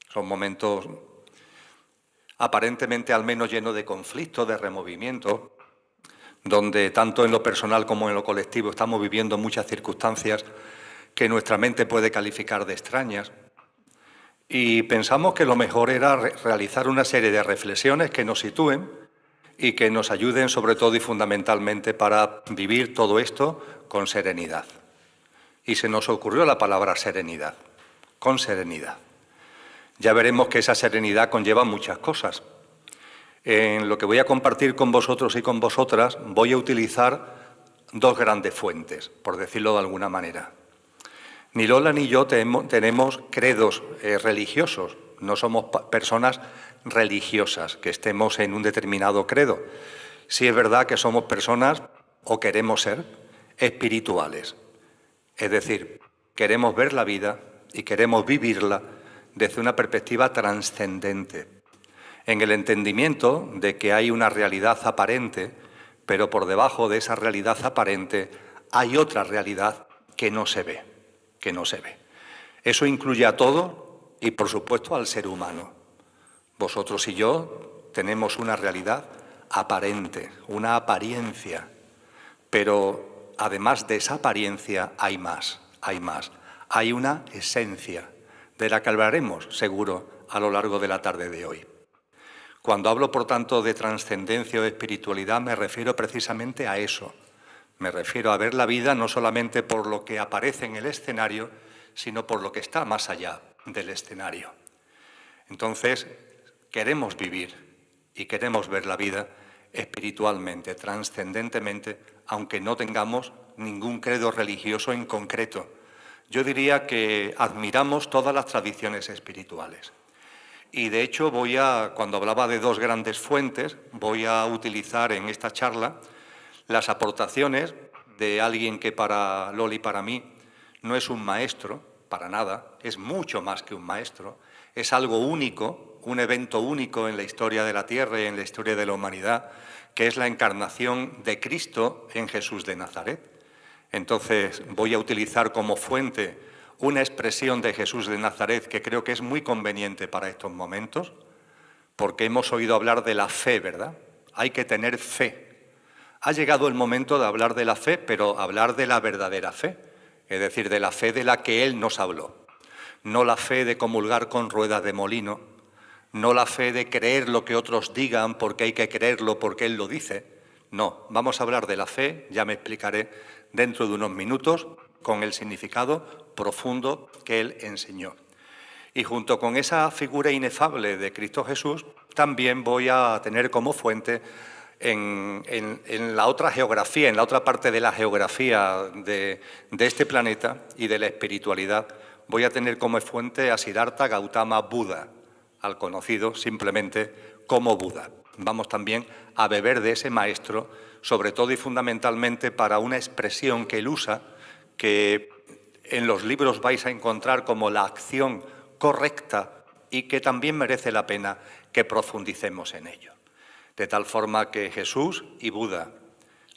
Son momentos aparentemente al menos llenos de conflicto, de removimiento, donde tanto en lo personal como en lo colectivo estamos viviendo muchas circunstancias que nuestra mente puede calificar de extrañas. Y pensamos que lo mejor era realizar una serie de reflexiones que nos sitúen y que nos ayuden sobre todo y fundamentalmente para vivir todo esto con serenidad. Y se nos ocurrió la palabra serenidad, con serenidad. Ya veremos que esa serenidad conlleva muchas cosas. En lo que voy a compartir con vosotros y con vosotras voy a utilizar dos grandes fuentes, por decirlo de alguna manera. Ni Lola ni yo tenemos credos religiosos, no somos personas religiosas que estemos en un determinado credo. Sí es verdad que somos personas, o queremos ser, espirituales. Es decir, queremos ver la vida y queremos vivirla desde una perspectiva trascendente, en el entendimiento de que hay una realidad aparente, pero por debajo de esa realidad aparente hay otra realidad que no se ve, que no se ve. Eso incluye a todo y, por supuesto, al ser humano. Vosotros y yo tenemos una realidad aparente, una apariencia, pero además de esa apariencia hay más, hay más. Hay una esencia de la que hablaremos, seguro, a lo largo de la tarde de hoy. Cuando hablo, por tanto, de trascendencia o espiritualidad, me refiero precisamente a eso. Me refiero a ver la vida no solamente por lo que aparece en el escenario, sino por lo que está más allá del escenario. Entonces, queremos vivir y queremos ver la vida espiritualmente, trascendentemente, aunque no tengamos ningún credo religioso en concreto. Yo diría que admiramos todas las tradiciones espirituales. Y de hecho cuando hablaba de dos grandes fuentes, voy a utilizar en esta charla las aportaciones de alguien que para Loli y para mí no es un maestro, para nada, es mucho más que un maestro, es algo único, un evento único en la historia de la Tierra y en la historia de la humanidad, que es la encarnación de Cristo en Jesús de Nazaret. Entonces voy a utilizar como fuente una expresión de Jesús de Nazaret que creo que es muy conveniente para estos momentos, porque hemos oído hablar de la fe, ¿verdad? Hay que tener fe. Ha llegado el momento de hablar de la fe, pero hablar de la verdadera fe, es decir, de la fe de la que Él nos habló. No la fe de comulgar con ruedas de molino, no la fe de creer lo que otros digan porque hay que creerlo porque Él lo dice. No, vamos a hablar de la fe, ya me explicaré dentro de unos minutos, con el significado profundo que Él enseñó. Y junto con esa figura inefable de Cristo Jesús, también voy a tener como fuente en la otra geografía, en la otra parte de la geografía de este planeta y de la espiritualidad, voy a tener como fuente a Siddhartha Gautama Buda, al conocido simplemente como Buda. Vamos también a beber de ese maestro, sobre todo y fundamentalmente para una expresión que él usa, que en los libros vais a encontrar como la acción correcta y que también merece la pena que profundicemos en ello. De tal forma que Jesús y Buda,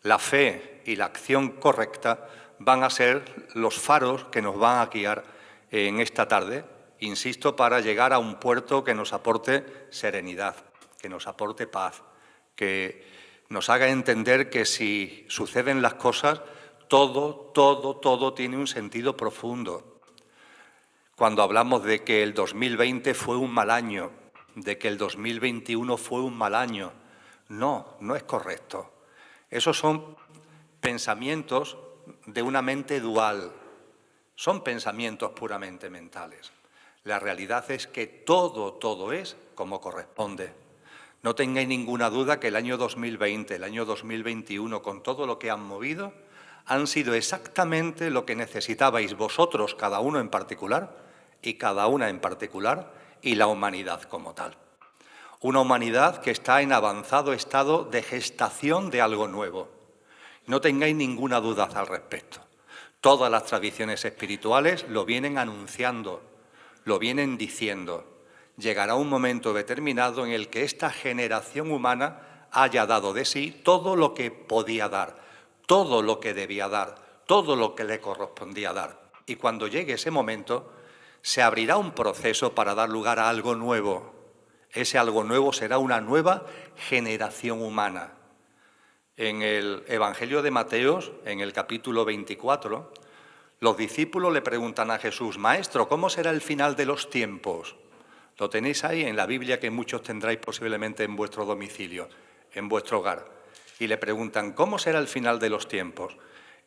la fe y la acción correcta van a ser los faros que nos van a guiar en esta tarde, insisto, para llegar a un puerto que nos aporte serenidad, que nos aporte paz, que nos haga entender que si suceden las cosas, todo tiene un sentido profundo. Cuando hablamos de que el 2020 fue un mal año, de que el 2021 fue un mal año, no es correcto. Esos son pensamientos de una mente dual, son pensamientos puramente mentales. La realidad es que todo es como corresponde. No tengáis ninguna duda que el año 2020, el año 2021, con todo lo que han movido, han sido exactamente lo que necesitabais vosotros, cada uno en particular, y cada una en particular, y la humanidad como tal. Una humanidad que está en avanzado estado de gestación de algo nuevo. No tengáis ninguna duda al respecto. Todas las tradiciones espirituales lo vienen anunciando, lo vienen diciendo. Llegará un momento determinado en el que esta generación humana haya dado de sí todo lo que podía dar, todo lo que debía dar, todo lo que le correspondía dar. Y cuando llegue ese momento, se abrirá un proceso para dar lugar a algo nuevo. Ese algo nuevo será una nueva generación humana. En el Evangelio de Mateo, en el capítulo 24, los discípulos le preguntan a Jesús: Maestro, ¿cómo será el final de los tiempos? Lo tenéis ahí en la Biblia, que muchos tendráis posiblemente en vuestro domicilio, en vuestro hogar. Y le preguntan: ¿cómo será el final de los tiempos?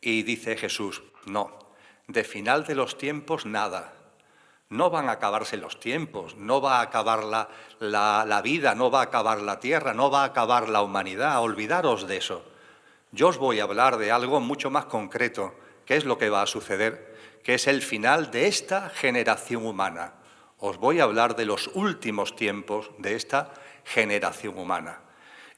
Y dice Jesús: no, de final de los tiempos nada. No van a acabarse los tiempos, no va a acabar la vida, no va a acabar la tierra, no va a acabar la humanidad. Olvidaros de eso. Yo os voy a hablar de algo mucho más concreto, que es lo que va a suceder, que es el final de esta generación humana. Os voy a hablar de los últimos tiempos de esta generación humana.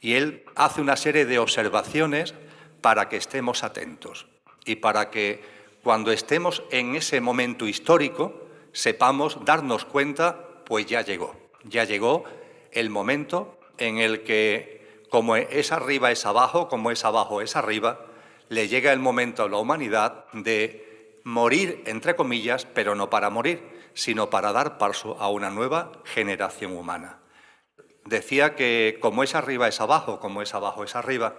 Y él hace una serie de observaciones para que estemos atentos y para que cuando estemos en ese momento histórico sepamos darnos cuenta, pues ya llegó el momento en el que, como es arriba es abajo, como es abajo es arriba, le llega el momento a la humanidad de morir, entre comillas, pero no para morir, sino para dar paso a una nueva generación humana. Decía que como es arriba es abajo, como es abajo es arriba,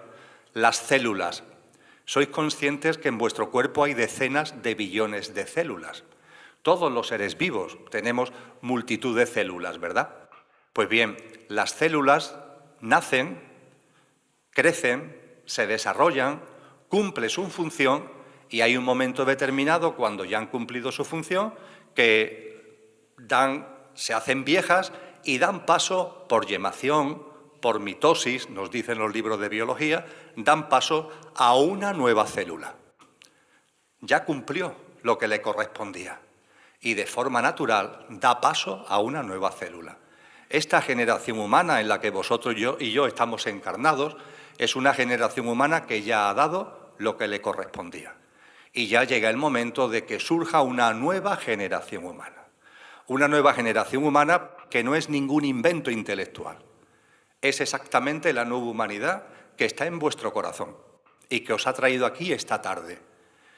las células. Sois conscientes que en vuestro cuerpo hay decenas de billones de células. Todos los seres vivos tenemos multitud de células, ¿verdad? Pues bien, las células nacen, crecen, se desarrollan, cumplen su función y hay un momento determinado, cuando ya han cumplido su función, que se hacen viejas y dan paso por yemación, por mitosis, nos dicen los libros de biología, dan paso a una nueva célula. Ya cumplió lo que le correspondía y de forma natural da paso a una nueva célula. Esta generación humana en la que vosotros y yo estamos encarnados es una generación humana que ya ha dado lo que le correspondía. Y ya llega el momento de que surja una nueva generación humana. Una nueva generación humana que no es ningún invento intelectual. Es exactamente la nueva humanidad que está en vuestro corazón y que os ha traído aquí esta tarde.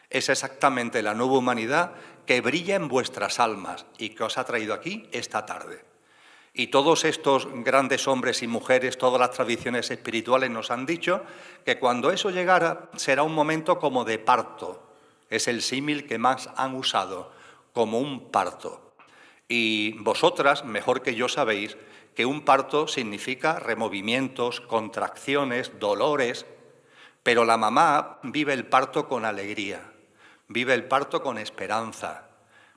Es exactamente la nueva humanidad que brilla en vuestras almas y que os ha traído aquí esta tarde. Y todos estos grandes hombres y mujeres, todas las tradiciones espirituales nos han dicho que cuando eso llegara será un momento como de parto. Es el símil que más han usado, como un parto. Y vosotras, mejor que yo, sabéis que un parto significa removimientos, contracciones, dolores, pero la mamá vive el parto con alegría, vive el parto con esperanza,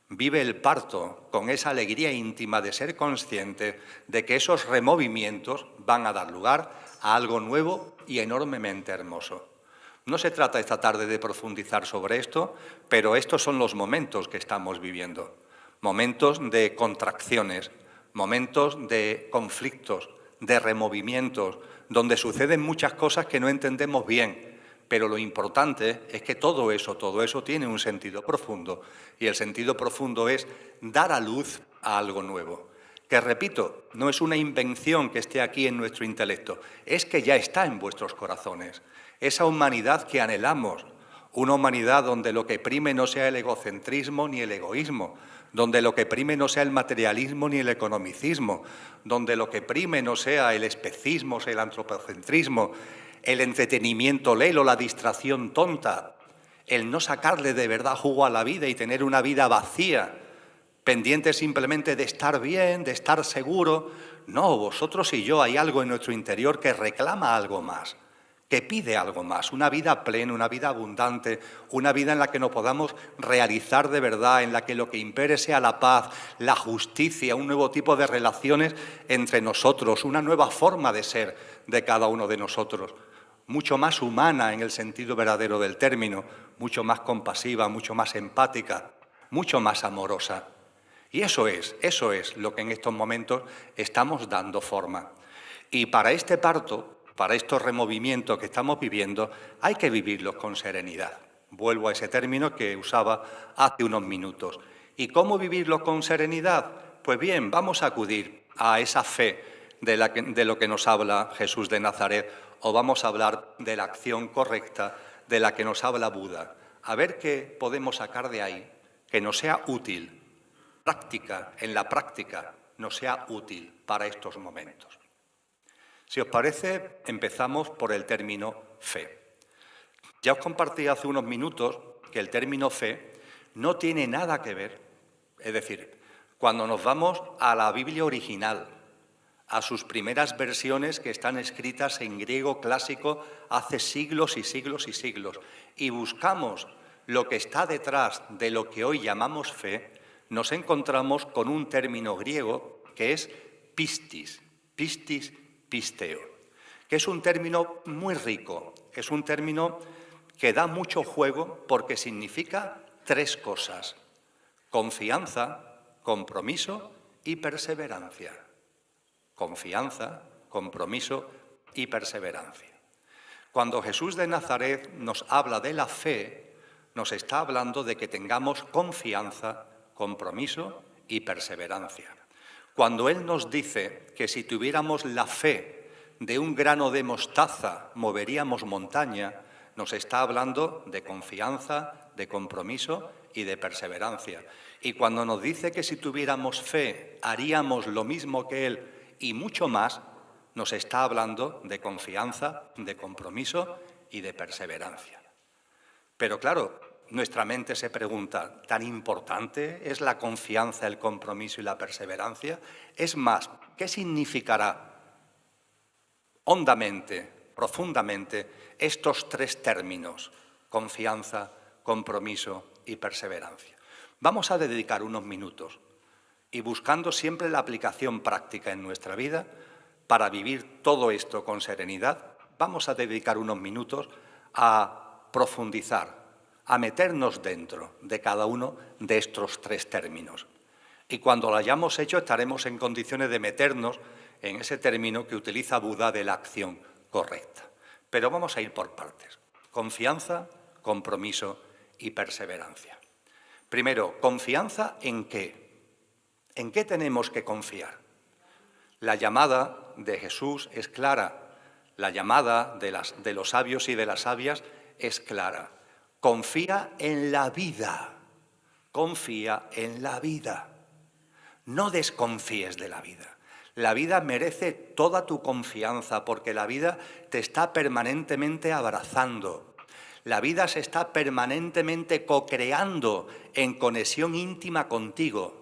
vive el parto con esa alegría íntima de ser consciente de que esos removimientos van a dar lugar a algo nuevo y enormemente hermoso. No se trata esta tarde de profundizar sobre esto, pero estos son los momentos que estamos viviendo. Momentos de contracciones, momentos de conflictos, de removimientos, donde suceden muchas cosas que no entendemos bien, pero lo importante es que todo eso tiene un sentido profundo, y el sentido profundo es dar a luz a algo nuevo, que, repito, no es una invención que esté aquí en nuestro intelecto, es que ya está en vuestros corazones. Esa humanidad que anhelamos, una humanidad donde lo que prime no sea el egocentrismo ni el egoísmo, donde lo que prime no sea el materialismo ni el economicismo, donde lo que prime no sea el especismo, sea el antropocentrismo, el entretenimiento lelo, la distracción tonta, el no sacarle de verdad jugo a la vida y tener una vida vacía, pendiente simplemente de estar bien, de estar seguro. No, vosotros y yo, hay algo en nuestro interior que reclama algo más, que pide algo más, una vida plena, una vida abundante, una vida en la que nos podamos realizar de verdad, en la que lo que impere sea la paz, la justicia, un nuevo tipo de relaciones entre nosotros, una nueva forma de ser de cada uno de nosotros, mucho más humana en el sentido verdadero del término, mucho más compasiva, mucho más empática, mucho más amorosa. Y eso es lo que en estos momentos estamos dando forma. Y para este parto, para estos removimientos que estamos viviendo, hay que vivirlos con serenidad. Vuelvo a ese término que usaba hace unos minutos. ¿Y cómo vivirlos con serenidad? Pues bien, vamos a acudir a esa fe de lo que nos habla Jesús de Nazaret, o vamos a hablar de la acción correcta de la que nos habla Buda. A ver qué podemos sacar de ahí, que nos sea útil la práctica, nos sea útil para estos momentos. Si os parece, empezamos por el término fe. Ya os compartí hace unos minutos que el término fe no tiene nada que ver, es decir, cuando nos vamos a la Biblia original, a sus primeras versiones que están escritas en griego clásico hace siglos y siglos y siglos, y buscamos lo que está detrás de lo que hoy llamamos fe, nos encontramos con un término griego que es pistis, pisteo, que es un término muy rico, es un término que da mucho juego porque significa tres cosas: confianza, compromiso y perseverancia. Confianza, compromiso y perseverancia. Cuando Jesús de Nazaret nos habla de la fe, nos está hablando de que tengamos confianza, compromiso y perseverancia. Cuando Él nos dice que si tuviéramos la fe de un grano de mostaza moveríamos montaña, nos está hablando de confianza, de compromiso y de perseverancia. Y cuando nos dice que si tuviéramos fe haríamos lo mismo que Él y mucho más, nos está hablando de confianza, de compromiso y de perseverancia. Pero claro, nuestra mente se pregunta, ¿tan importante es la confianza, el compromiso y la perseverancia? Es más, ¿qué significará hondamente, profundamente, estos tres términos: confianza, compromiso y perseverancia? Vamos a dedicar unos minutos y buscando siempre la aplicación práctica en nuestra vida para vivir todo esto con serenidad, vamos a dedicar unos minutos a profundizar, a meternos dentro de cada uno de estos tres términos. Y cuando lo hayamos hecho estaremos en condiciones de meternos en ese término que utiliza Buda de la acción correcta. Pero vamos a ir por partes. Confianza, compromiso y perseverancia. Primero, ¿confianza en qué? ¿En qué tenemos que confiar? La llamada de Jesús es clara, la llamada de los sabios y de las sabias es clara. Confía en la vida, confía en la vida. No desconfíes de la vida. La vida merece toda tu confianza porque la vida te está permanentemente abrazando. La vida se está permanentemente co-creando en conexión íntima contigo.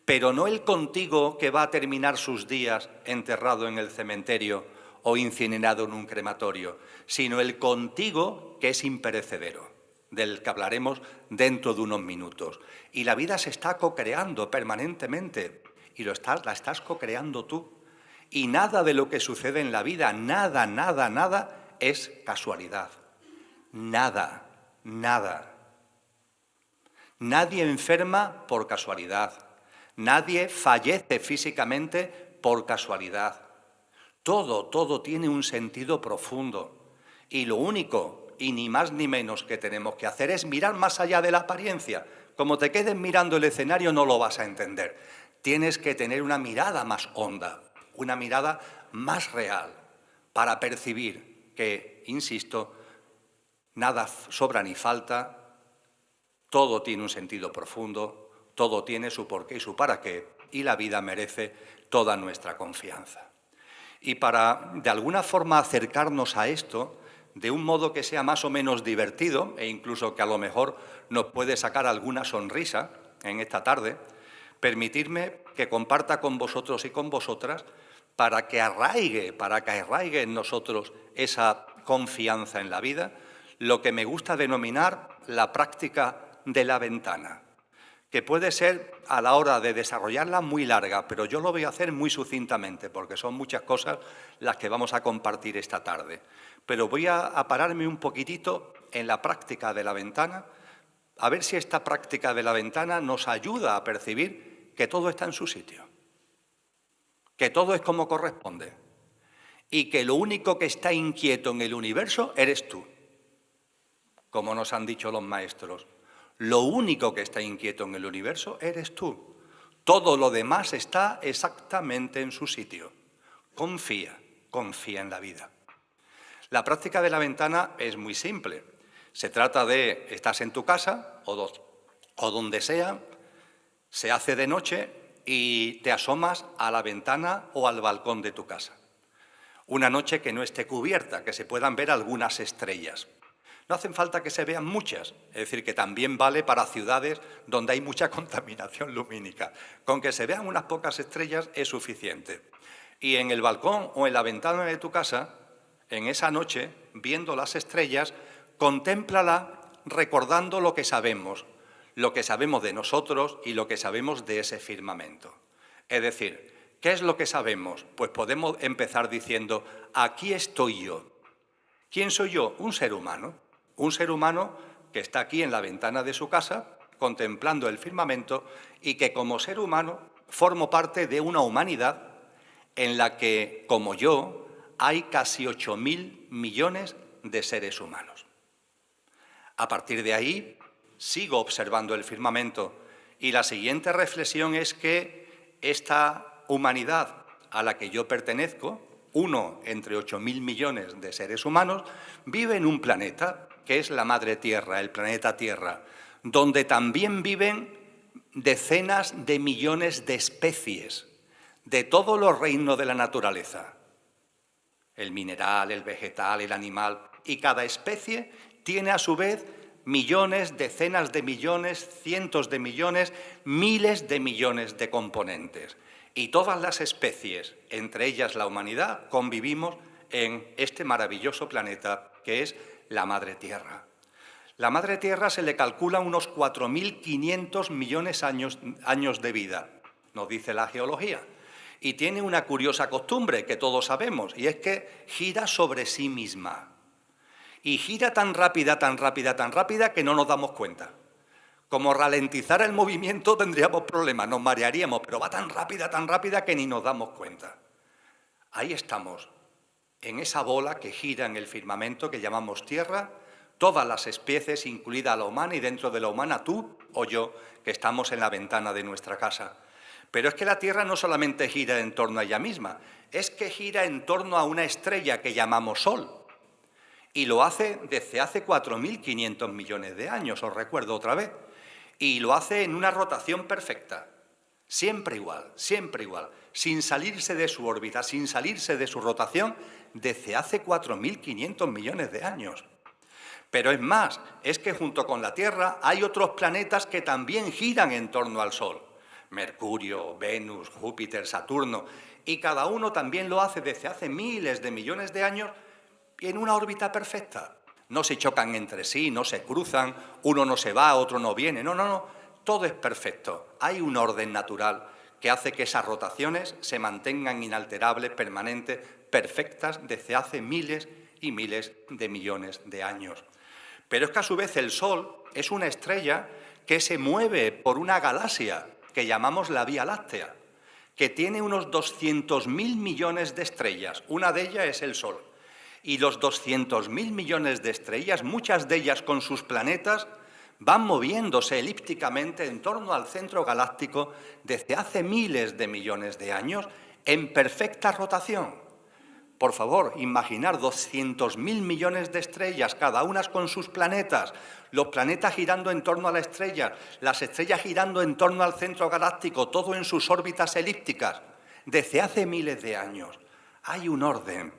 Pero no el contigo que va a terminar sus días enterrado en el cementerio o incinerado en un crematorio, sino el contigo que es imperecedero, del que hablaremos dentro de unos minutos. Y la vida se está co-creando permanentemente y la estás co-creando tú. Y nada de lo que sucede en la vida, nada, nada, nada, es casualidad. Nada, nada. Nadie enferma por casualidad. Nadie fallece físicamente por casualidad. Todo tiene un sentido profundo. Y lo único, y ni más ni menos que tenemos que hacer es mirar más allá de la apariencia. Como te quedes mirando el escenario no lo vas a entender. Tienes que tener una mirada más honda, una mirada más real, para percibir que, insisto, nada sobra ni falta, todo tiene un sentido profundo, todo tiene su porqué y su para qué, y la vida merece toda nuestra confianza. Y para, de alguna forma, acercarnos a esto, de un modo que sea más o menos divertido, e incluso que a lo mejor nos puede sacar alguna sonrisa en esta tarde, permitidme que comparta con vosotros y con vosotras para que arraigue en nosotros esa confianza en la vida, lo que me gusta denominar la práctica de la ventana, que puede ser a la hora de desarrollarla muy larga, pero yo lo voy a hacer muy sucintamente, porque son muchas cosas las que vamos a compartir esta tarde. Pero voy a pararme un poquitito en la práctica de la ventana, a ver si esta práctica de la ventana nos ayuda a percibir que todo está en su sitio, que todo es como corresponde y que lo único que está inquieto en el universo eres tú, como nos han dicho los maestros. Lo único que está inquieto en el universo eres tú. Todo lo demás está exactamente en su sitio. Confía en la vida. La práctica de la ventana es muy simple. Se trata de, estás en tu casa o donde sea, Se hace de noche y te asomas a la ventana o al balcón de tu casa. Una noche que no esté cubierta, que se puedan ver algunas estrellas. No hacen falta que se vean muchas, es decir, que también vale para ciudades donde hay mucha contaminación lumínica. Con que se vean unas pocas estrellas es suficiente. Y en el balcón o en la ventana de tu casa, en esa noche, viendo las estrellas, contémplala recordando lo que sabemos de nosotros y lo que sabemos de ese firmamento. Es decir, ¿qué es lo que sabemos? Pues podemos empezar diciendo, aquí estoy yo. ¿Quién soy yo? Un ser humano que está aquí en la ventana de su casa, contemplando el firmamento y que como ser humano formo parte de una humanidad en la que, como yo, hay casi 8.000 millones de seres humanos. A partir de ahí, sigo observando el firmamento y la siguiente reflexión es que esta humanidad a la que yo pertenezco, uno entre 8.000 millones de seres humanos, vive en un planeta que es la Madre Tierra, el planeta Tierra, donde también viven decenas de millones de especies de todos los reinos de la naturaleza, el mineral, el vegetal, el animal, y cada especie tiene a su vez millones, decenas de millones, cientos de millones, miles de millones de componentes. Y todas las especies, entre ellas la humanidad, convivimos en este maravilloso planeta que es la Madre Tierra. La Madre Tierra se le calcula unos 4.500 millones años de vida, nos dice la geología. Y tiene una curiosa costumbre que todos sabemos, y es que gira sobre sí misma. Y gira tan rápida que no nos damos cuenta. Como ralentizar el movimiento tendríamos problemas, nos marearíamos, pero va tan rápida que ni nos damos cuenta. Ahí estamos, en esa bola que gira en el firmamento que llamamos Tierra, todas las especies, incluida la humana, y dentro de la humana tú o yo, que estamos en la ventana de nuestra casa. Pero es que la Tierra no solamente gira en torno a ella misma, es que gira en torno a una estrella que llamamos Sol. Y lo hace desde hace 4.500 millones de años, os recuerdo otra vez. Y lo hace en una rotación perfecta, siempre igual, sin salirse de su órbita, sin salirse de su rotación, desde hace 4.500 millones de años. Pero es más, es que junto con la Tierra hay otros planetas que también giran en torno al Sol. Mercurio, Venus, Júpiter, Saturno, y cada uno también lo hace desde hace miles de millones de años y en una órbita perfecta. No se chocan entre sí, no se cruzan, uno no se va, otro no viene, no, todo es perfecto. Hay un orden natural que hace que esas rotaciones se mantengan inalterables, permanentes, perfectas desde hace miles y miles de millones de años. Pero es que a su vez el Sol es una estrella que se mueve por una galaxia que llamamos la Vía Láctea, que tiene unos 200.000 millones de estrellas. Una de ellas es el Sol. Y los 200.000 millones de estrellas, muchas de ellas con sus planetas, van moviéndose elípticamente en torno al centro galáctico desde hace miles de millones de años en perfecta rotación. Por favor, imaginar 200.000 millones de estrellas, cada una con sus planetas, los planetas girando en torno a la estrella, las estrellas girando en torno al centro galáctico, todo en sus órbitas elípticas, desde hace miles de años. Hay un orden.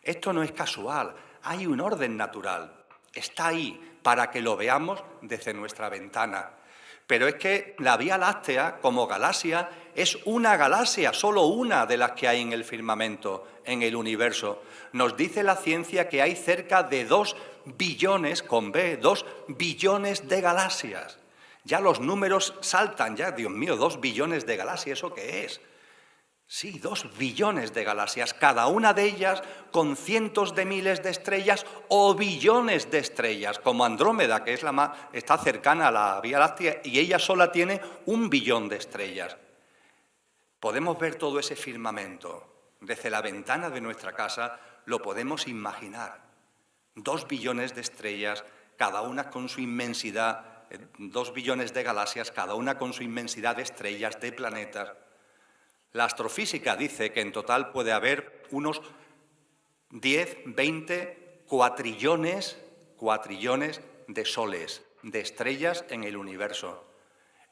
Esto no es casual, hay un orden natural. Está ahí para que lo veamos desde nuestra ventana. Pero es que la Vía Láctea, como galaxia, es una galaxia, solo una de las que hay en el firmamento, en el universo. Nos dice la ciencia que hay cerca de 2 billones, con B, 2 billones de galaxias. Ya los números saltan, ya, Dios mío, 2 billones de galaxias, ¿eso qué es? Sí, 2 billones de galaxias, cada una de ellas con cientos de miles de estrellas o billones de estrellas, como Andrómeda, que es la más, está cercana a la Vía Láctea, y ella sola tiene 1 billón de estrellas. Podemos ver todo ese firmamento. Desde la ventana de nuestra casa lo podemos imaginar. 2 billones de estrellas, cada una con su inmensidad, 2 billones de galaxias, cada una con su inmensidad de estrellas, de planetas. La astrofísica dice que en total puede haber unos 10, 20 cuatrillones de soles, de estrellas en el universo.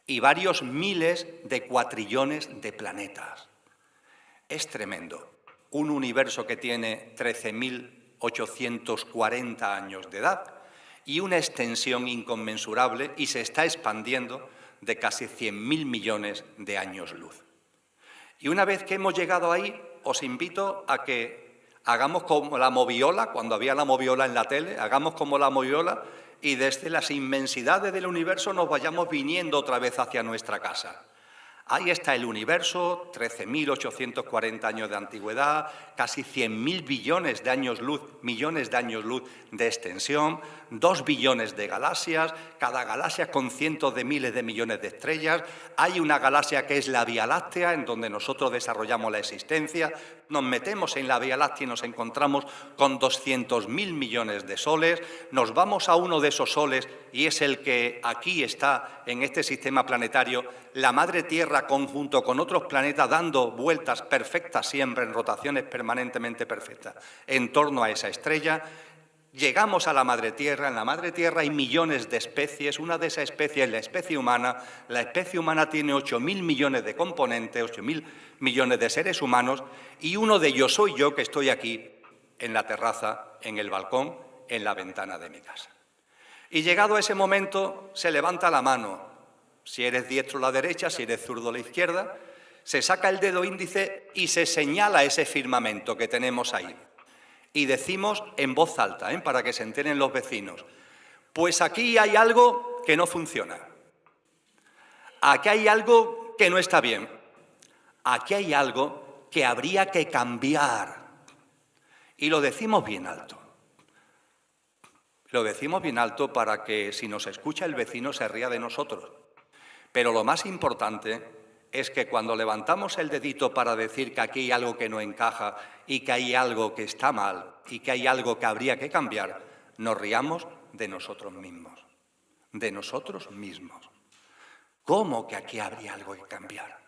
y varios miles de cuatrillones de planetas. Es tremendo. Un universo que tiene 13.840 años de edad y una extensión inconmensurable y se está expandiendo de casi 100.000 millones de años luz. Y una vez que hemos llegado ahí, os invito a que hagamos como la moviola, cuando había la moviola en la tele, hagamos como la moviola y desde las inmensidades del universo nos vayamos viniendo otra vez hacia nuestra casa. Ahí está el universo, 13.840 años de antigüedad, casi 100.000 billones de años luz, millones de años luz de extensión, 2 billones de galaxias, cada galaxia con cientos de miles de millones de estrellas. Hay una galaxia que es la Vía Láctea, en donde nosotros desarrollamos la existencia. Nos metemos en la Vía Láctea y nos encontramos con 200.000 millones de soles. Nos vamos a uno de esos soles y es el que aquí está en este sistema planetario, la Madre Tierra conjunto con otros planetas dando vueltas perfectas siempre en rotaciones permanentemente perfectas en torno a esa estrella. Llegamos a la Madre Tierra. En la Madre Tierra hay millones de especies. Una de esas especies es la especie humana. La especie humana tiene 8.000 millones de componentes, 8.000 millones de seres humanos, y uno de ellos soy yo, que estoy aquí en la terraza, en el balcón, en la ventana de mi casa. Y llegado a ese momento, se levanta la mano. Si eres diestro, la derecha; si eres zurdo, la izquierda. Se saca el dedo índice y se señala ese firmamento que tenemos ahí. Y decimos en voz alta, para que se enteren los vecinos: pues aquí hay algo que no funciona. Aquí hay algo que no está bien. Aquí hay algo que habría que cambiar. Y lo decimos bien alto. Lo decimos bien alto para que, si nos escucha el vecino, se ría de nosotros. Pero lo más importante es que cuando levantamos el dedito para decir que aquí hay algo que no encaja y que hay algo que está mal y que hay algo que habría que cambiar, nos riamos de nosotros mismos. De nosotros mismos. ¿Cómo que aquí habría algo que cambiar?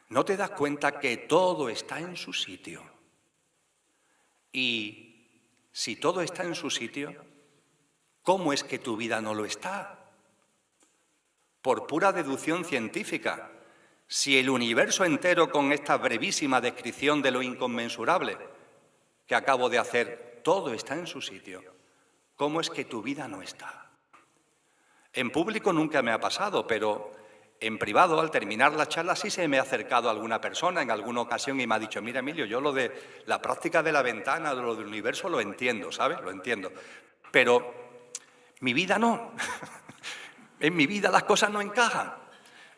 ¿No te das cuenta que todo está en su sitio? Y si todo está en su sitio, ¿cómo es que tu vida no lo está? Por pura deducción científica. Si el universo entero, con esta brevísima descripción de lo inconmensurable que acabo de hacer, todo está en su sitio, ¿cómo es que tu vida no está? En público nunca me ha pasado, pero en privado, al terminar la charla, sí se me ha acercado a alguna persona en alguna ocasión y me ha dicho: mira, Emilio, yo lo de la práctica de la ventana, de lo del universo, lo entiendo, ¿sabes? Lo entiendo. Pero mi vida no. En mi vida las cosas no encajan.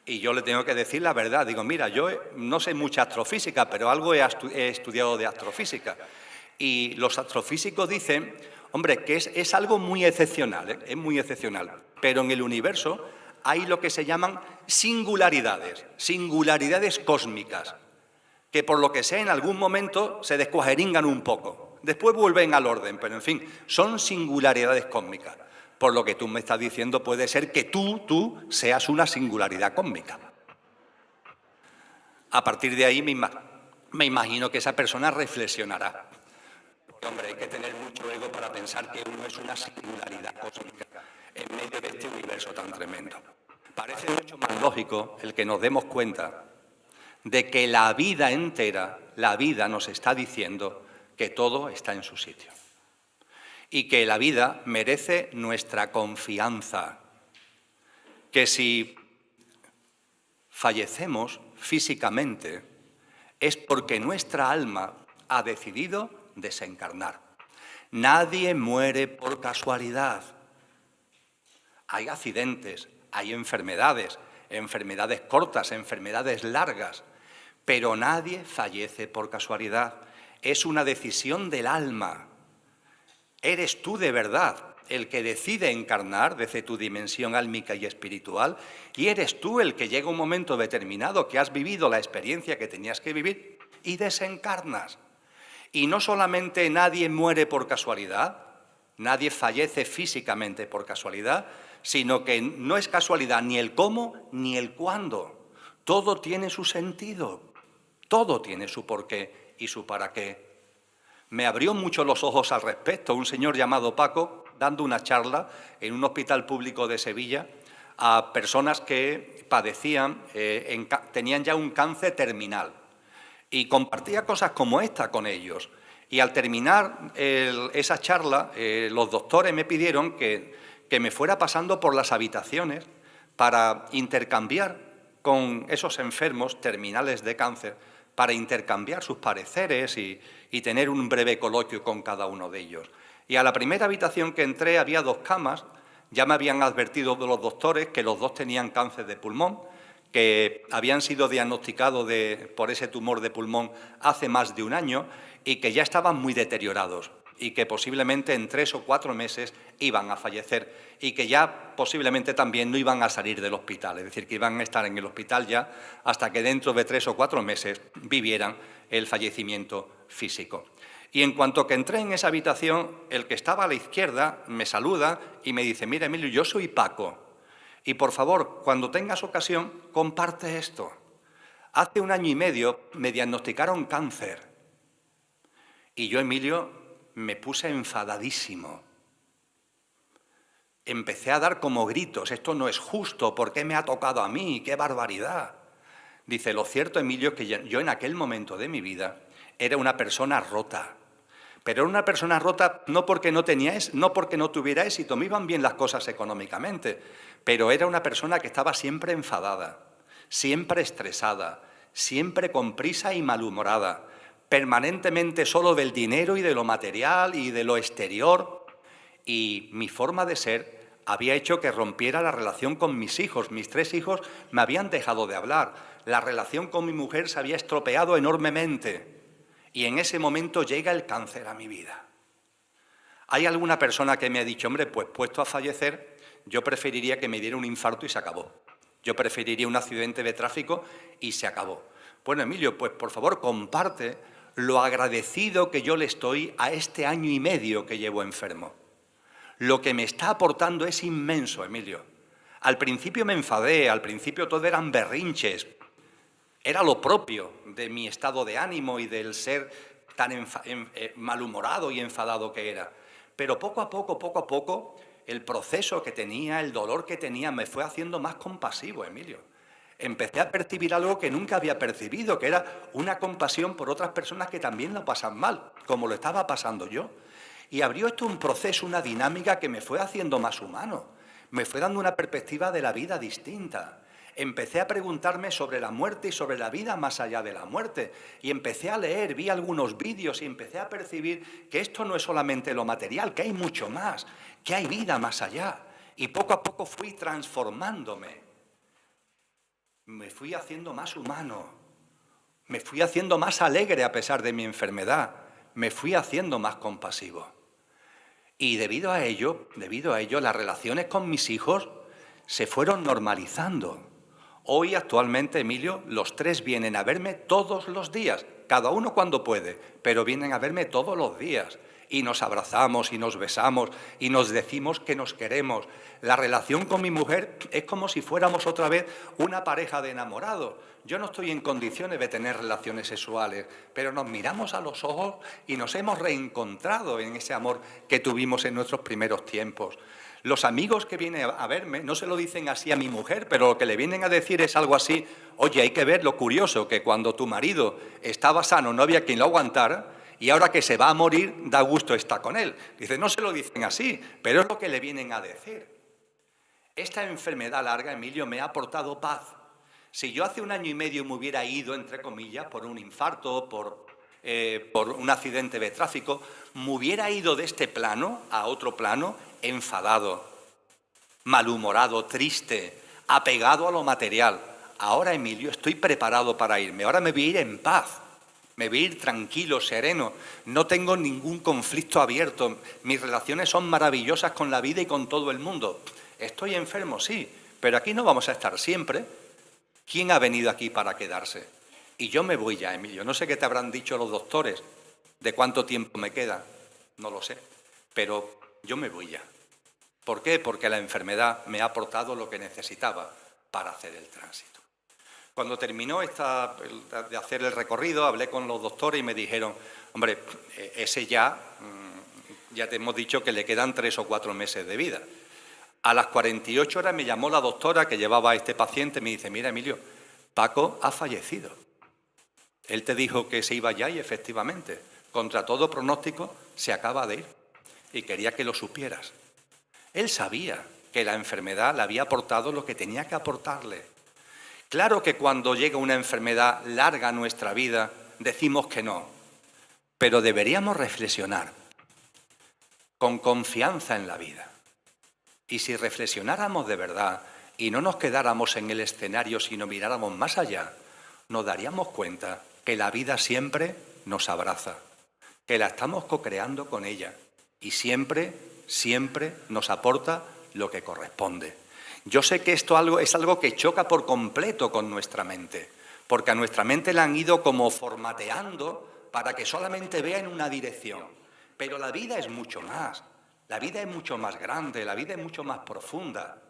Y yo le tengo que decir la verdad. Digo: mira, yo no sé mucha astrofísica, pero algo he estudiado de astrofísica. Y los astrofísicos dicen, hombre, que es algo muy excepcional, es muy excepcional. Pero en el universo hay lo que se llaman singularidades, singularidades cósmicas, que por lo que sea en algún momento se descuajeringan un poco. Después vuelven al orden, pero en fin, son singularidades cósmicas. Por lo que tú me estás diciendo, puede ser que tú seas una singularidad cósmica. A partir de ahí me imagino que esa persona reflexionará. Porque, hombre, hay que tener mucho ego para pensar que uno es una singularidad cósmica en medio de este universo tan tremendo. Parece mucho más lógico el que nos demos cuenta de que la vida entera, la vida nos está diciendo que todo está en su sitio. Y que la vida merece nuestra confianza. Que si fallecemos físicamente es porque nuestra alma ha decidido desencarnar. Nadie muere por casualidad. Hay accidentes, hay enfermedades, enfermedades cortas, enfermedades largas, pero nadie fallece por casualidad. Es una decisión del alma. ¿Eres tú de verdad el que decide encarnar desde tu dimensión álmica y espiritual? ¿Y eres tú el que llega un momento determinado que has vivido la experiencia que tenías que vivir y desencarnas? Y no solamente nadie muere por casualidad, nadie fallece físicamente por casualidad, sino que no es casualidad ni el cómo ni el cuándo. Todo tiene su sentido, todo tiene su porqué y su para qué. Me abrió mucho los ojos al respecto un señor llamado Paco, dando una charla en un hospital público de Sevilla, a personas que padecían, tenían ya un cáncer terminal. Y compartía cosas como esta con ellos. Y al terminar esa charla, los doctores me pidieron que me fuera pasando por las habitaciones para intercambiar con esos enfermos terminales de cáncer, para intercambiar sus pareceres y tener un breve coloquio con cada uno de ellos. Y a la primera habitación que entré había 2 camas. Ya me habían advertido de los doctores que los 2 tenían cáncer de pulmón, que habían sido diagnosticados por ese tumor de pulmón hace más de un año y que ya estaban muy deteriorados y que posiblemente en 3 o 4 meses iban a fallecer y que ya posiblemente también no iban a salir del hospital, es decir, que iban a estar en el hospital ya hasta que dentro de 3 o 4 meses vivieran el fallecimiento físico. Y en cuanto que entré en esa habitación, el que estaba a la izquierda me saluda y me dice: mira, Emilio, yo soy Paco, y por favor, cuando tengas ocasión, comparte esto. Hace 1 año y medio me diagnosticaron cáncer. Y yo, Emilio, me puse enfadadísimo. Empecé a dar como gritos: esto no es justo, ¿por qué me ha tocado a mí? ¡Qué barbaridad! Dice: lo cierto, Emilio, es que yo en aquel momento de mi vida era una persona rota. Pero era una persona rota no porque no tuviera éxito, me iban bien las cosas económicamente, pero era una persona que estaba siempre enfadada, siempre estresada, siempre con prisa y malhumorada, permanentemente solo del dinero y de lo material y de lo exterior. Y mi forma de ser había hecho que rompiera la relación con mis hijos. Mis 3 hijos me habían dejado de hablar. La relación con mi mujer se había estropeado enormemente. Y en ese momento llega el cáncer a mi vida. Hay alguna persona que me ha dicho: hombre, pues puesto a fallecer, yo preferiría que me diera un infarto y se acabó. Yo preferiría un accidente de tráfico y se acabó. Bueno, Emilio, pues por favor comparte lo agradecido que yo le estoy a este 1 año y medio que llevo enfermo. Lo que me está aportando es inmenso, Emilio. Al principio me enfadé, al principio todo eran berrinches. Era lo propio de mi estado de ánimo y del ser tan malhumorado y enfadado que era. Pero poco a poco, el proceso que tenía, el dolor que tenía, me fue haciendo más compasivo, Emilio. Empecé a percibir algo que nunca había percibido, que era una compasión por otras personas que también lo pasan mal, como lo estaba pasando yo. Y abrió esto un proceso, una dinámica que me fue haciendo más humano, me fue dando una perspectiva de la vida distinta. Empecé a preguntarme sobre la muerte y sobre la vida más allá de la muerte. Y empecé a leer, vi algunos vídeos y empecé a percibir que esto no es solamente lo material, que hay mucho más, que hay vida más allá. Y poco a poco fui transformándome. Me fui haciendo más humano. Me fui haciendo más alegre a pesar de mi enfermedad. Me fui haciendo más compasivo. Y debido a ello, las relaciones con mis hijos se fueron normalizando. Hoy, actualmente, Emilio, los 3 vienen a verme todos los días, cada uno cuando puede, pero vienen a verme todos los días. Y nos abrazamos y nos besamos y nos decimos que nos queremos. La relación con mi mujer es como si fuéramos otra vez una pareja de enamorados. Yo no estoy en condiciones de tener relaciones sexuales, pero nos miramos a los ojos y nos hemos reencontrado en ese amor que tuvimos en nuestros primeros tiempos. Los amigos que vienen a verme no se lo dicen así a mi mujer, pero lo que le vienen a decir es algo así: oye, hay que ver lo curioso, que cuando tu marido estaba sano no había quien lo aguantara, y ahora que se va a morir da gusto estar con él. Dice, no se lo dicen así, pero es lo que le vienen a decir. Esta enfermedad larga, Emilio, me ha aportado paz. Si yo hace 1 año y medio me hubiera ido, entre comillas, por un infarto, por un accidente de tráfico, me hubiera ido de este plano a otro plano enfadado, malhumorado, triste, apegado a lo material. Ahora, Emilio, estoy preparado para irme. Ahora me voy a ir en paz. Me voy a ir tranquilo, sereno. No tengo ningún conflicto abierto. Mis relaciones son maravillosas con la vida y con todo el mundo. Estoy enfermo, sí, pero aquí no vamos a estar siempre. ¿Quién ha venido aquí para quedarse? Y yo me voy ya, Emilio. No sé qué te habrán dicho los doctores, de cuánto tiempo me queda, no lo sé, pero yo me voy ya. ¿Por qué? Porque la enfermedad me ha aportado lo que necesitaba para hacer el tránsito. Cuando terminó de hacer el recorrido, hablé con los doctores y me dijeron, hombre, ese ya te hemos dicho que le quedan 3 o 4 meses de vida. A las 48 horas me llamó la doctora que llevaba a este paciente y me dice, mira, Emilio, Paco ha fallecido. Él te dijo que se iba ya y efectivamente, contra todo pronóstico, se acaba de ir. Y quería que lo supieras. Él sabía que la enfermedad le había aportado lo que tenía que aportarle. Claro que cuando llega una enfermedad larga a nuestra vida, decimos que no, pero deberíamos reflexionar con confianza en la vida. Y si reflexionáramos de verdad y no nos quedáramos en el escenario, sino miráramos más allá, nos daríamos cuenta que la vida siempre nos abraza, que la estamos co-creando con ella y siempre nos aporta lo que corresponde. Yo sé que esto es algo que choca por completo con nuestra mente, porque a nuestra mente la han ido como formateando para que solamente vea en una dirección. Pero la vida es mucho más, la vida es mucho más grande, la vida es mucho más profunda.